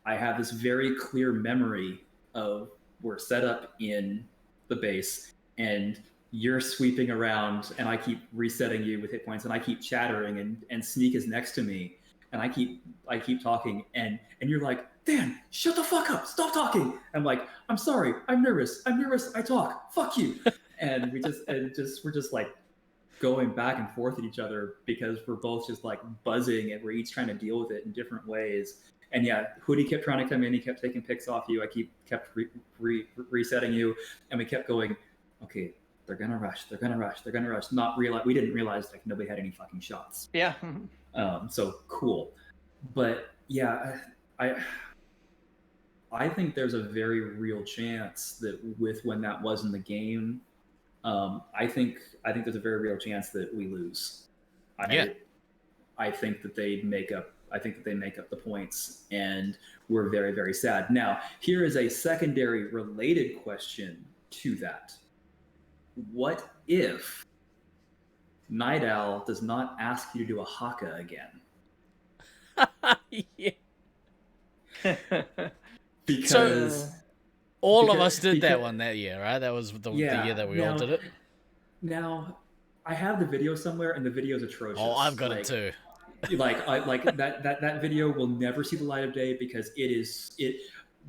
I have this very clear memory of we're set up in the base, and you're sweeping around, and I keep resetting you with hit points, and I keep chattering, and Sneak is next to me, and I keep talking, and you're like, Dan, shut the fuck up, stop talking. I'm like, I'm sorry, I'm nervous, I talk, fuck you. And we're just like going back and forth at each other, because we're both just like buzzing, and we're each trying to deal with it in different ways. And yeah, Hoodie kept trying to come in. He kept taking picks off you. I kept resetting you, and we kept going. Okay, they're gonna rush. We didn't realize like nobody had any fucking shots. Yeah. So cool, but yeah, I think there's a very real chance that with when that was in the game, I think there's a very real chance that we lose. I think that they make up. I think that they make up the points, and we're very, very sad. Now, here is a secondary related question to that. What if Night Owl does not ask you to do a haka again? Yeah. because all of us did that because- one that year, right? That was the Yeah, year that we all did it. Now, I have the video somewhere, and the video is atrocious. Oh, I've got it too. That video will never see the light of day because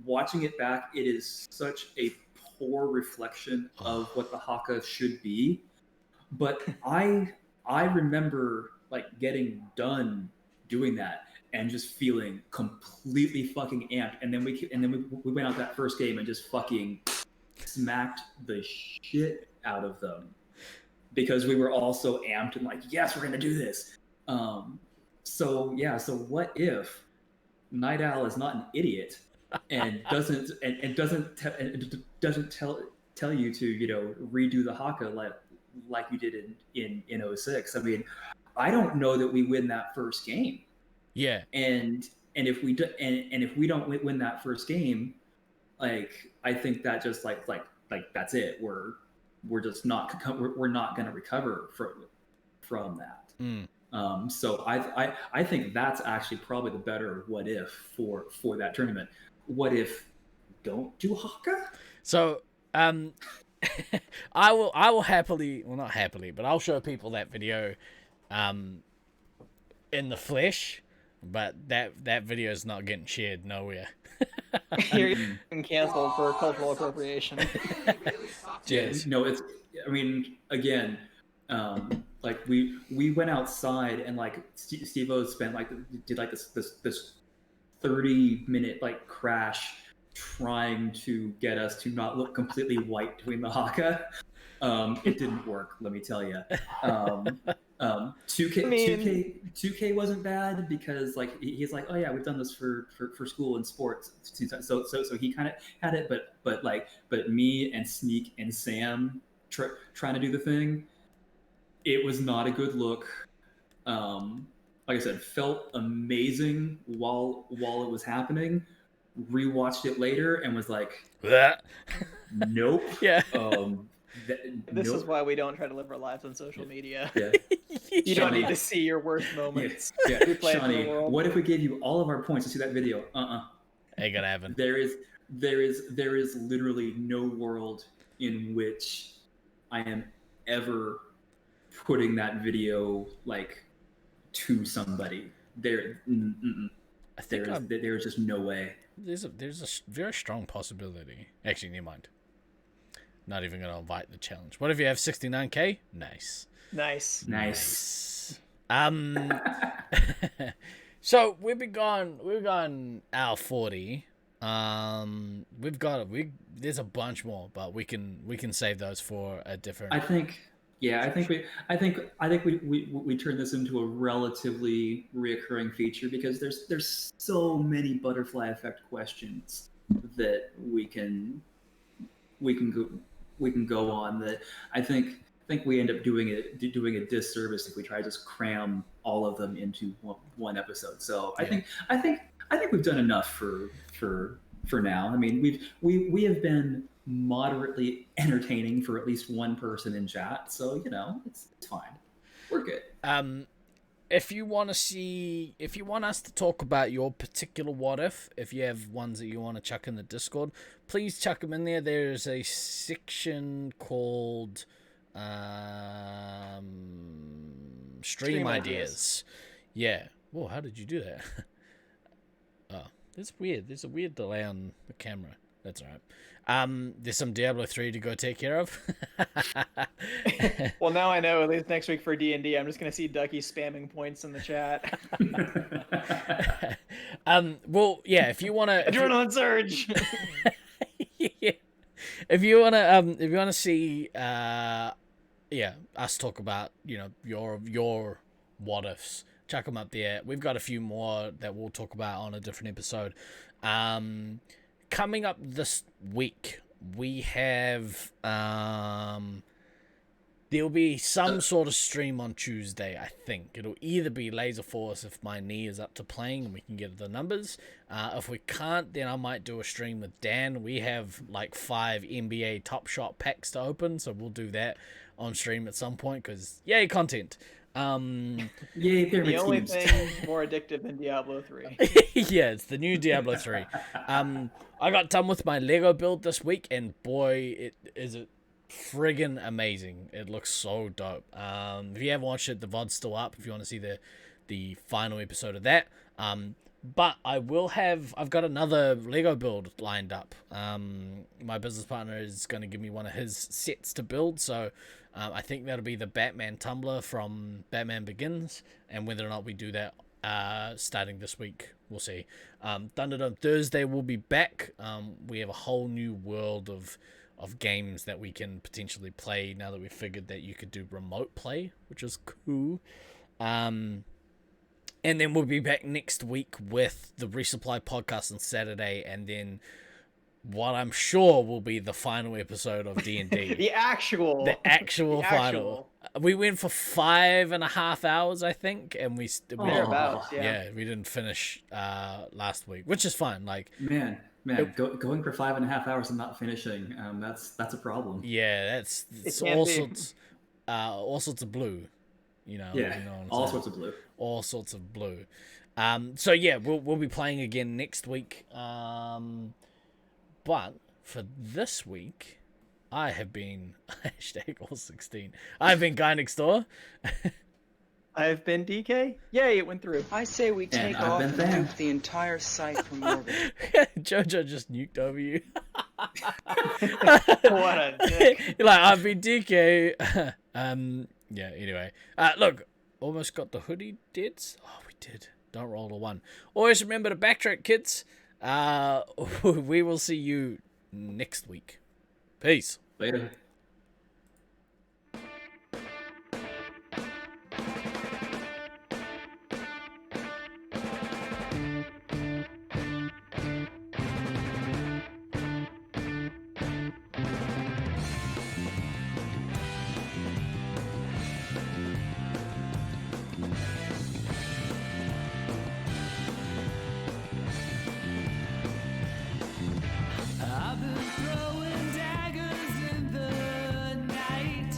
watching it back, it is such a poor reflection of what the haka should be. But I remember like getting done doing that and just feeling completely fucking amped, and then we went out that first game and just fucking smacked the shit out of them because we were all so amped and like, yes, we're gonna do this. So what if Night Owl is not an idiot and doesn't tell you to redo the haka like you did in 06. I mean, I don't know that we win that first game. Yeah. And if we do, and if we don't win that first game, like I think that just like that's it. We're just not going to recover from that. So I think that's actually probably the better what if for that tournament. What if don't do haka? So I will happily, well, not happily, but I'll show people that video in the flesh, but that video is not getting shared nowhere. You're getting canceled for cultural appropriation. Cheers. No, it's, I mean, again, like we went outside and like Steve-O did like this 30-minute like crash trying to get us to not look completely white doing the haka. It didn't work, let me tell you. 2K wasn't bad because like he's like, oh yeah, we've done this for school and sports. So he kind of had it, but me and Sneak and Sam trying to do the thing, it was not a good look. Like I said, felt amazing while it was happening. Rewatched it later and was like, nope. Yeah. This is why we don't try to live our lives on social media. Yeah. You don't need to see your worst moments. Yeah. Shawnee, what if we gave you all of our points to see that video? Ain't gonna happen. There is literally no world in which I am ever putting that video like to somebody. There's just no way. There's a very strong possibility. Actually, never mind. Not even gonna invite the challenge. What if you have 69k? Nice. So we've gone hour 40. There's a bunch more, but we can save those for a different. I think we turn this into a relatively reoccurring feature because there's so many butterfly effect questions that we can go on that I think we end up doing a disservice if we try to just cram all of them into one episode. So I think we've done enough for now. I mean, we have been moderately entertaining for at least one person in chat, so it's fine. We're good. If you want us to talk about your particular what if you have ones that you want to chuck in the Discord, please chuck them in there. There's a section called stream ideas. Yeah. Whoa, how did you do that? Oh, that's weird. There's a weird delay on the camera. That's all right. There's some Diablo 3 to go take care of. Well, now I know. At least next week for D&D, I'm just gonna see Ducky spamming points in the chat. Well, yeah. If you wanna, Adrenaline surge. Yeah. If you wanna see, us talk about your what ifs, chuck them up there. We've got a few more that we'll talk about on a different episode. Coming up this week, we have there'll be some sort of stream on Tuesday. I think it'll either be Laserforce if my knee is up to playing and we can get the numbers. If we can't, then I might do a stream with Dan. We have like 5 NBA Top Shot packs to open, so we'll do that on stream at some point because yay, content. Yay, pyramid The only schemes. thing more addictive than Diablo 3. Yeah, it's the new Diablo 3. I got done with my Lego build this week, and boy, it is friggin' amazing. It looks so dope. If you haven't watched it, the VOD's still up if you want to see the final episode of that. But I've got another Lego build lined up. My business partner is going to give me one of his sets to build, so I think that'll be the Batman tumbler from Batman Begins, and whether or not we do that starting this week, we'll see. Thunderdome Thursday will be back. We have a whole new world of games that we can potentially play now that we've figured that you could do remote play, which is cool. And then we'll be back next week with the Resupply podcast on Saturday, and then what I'm sure will be the final episode of D&D. The actual final. We went for 5.5 hours, I think, and we thereabouts, yeah. we didn't finish last week, which is fine. Like Man, going for 5.5 hours and not finishing, that's a problem. Yeah, it's all sorts of blue. Yeah, all sorts of blue. All sorts of blue. So yeah, we'll be playing again next week. But for this week, I have been #all16. I've been Guy Next Door. I've been DK. Yay, it went through. I say we take I've off been and Van. nuke the entire site from orbit. Jojo just nuked over you. What a dick. You're like, I've been DK. Yeah, anyway. Look, almost got the hoodie deads. Oh, we did. Don't roll a 1. Always remember to backtrack, kids. We will see you next week. Peace. Later. I've been throwing daggers in the night.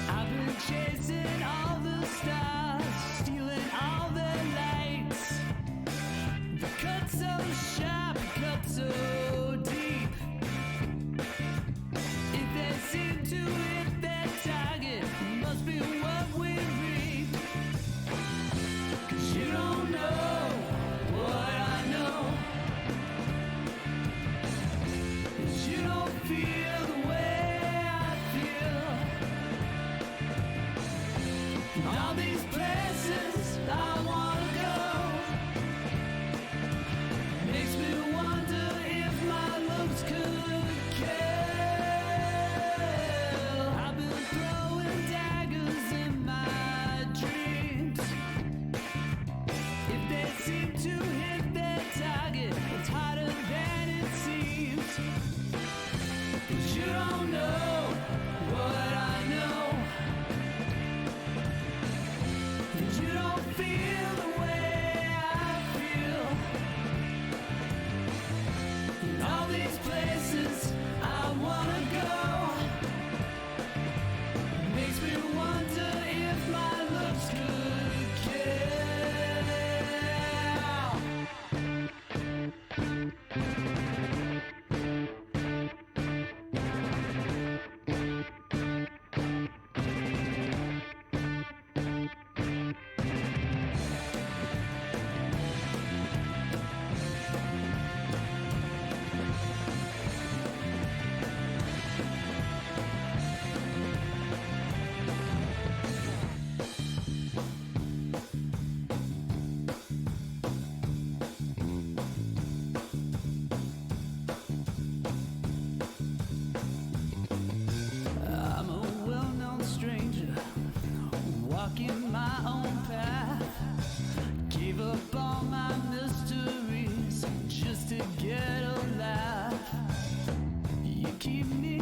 I've been chasing all the stars, stealing all their lights. The cut so sharp, cut so deep. If they seem to hit their target, must be what we reap. 'Cause you don't know what I know. You don't feel the way I feel. All these places I wanna go makes me wonder if my looks could kill. I've been throwing daggers in my dreams. If they seem to hit their target, it's harder than it seems. But you don't know what I know. And you don't feel the way I feel. In all these places I wanna go makes me wonder if my looks could kill. I'm a well-known stranger, walking my own path. Gave up all my mysteries just to get a laugh. You keep me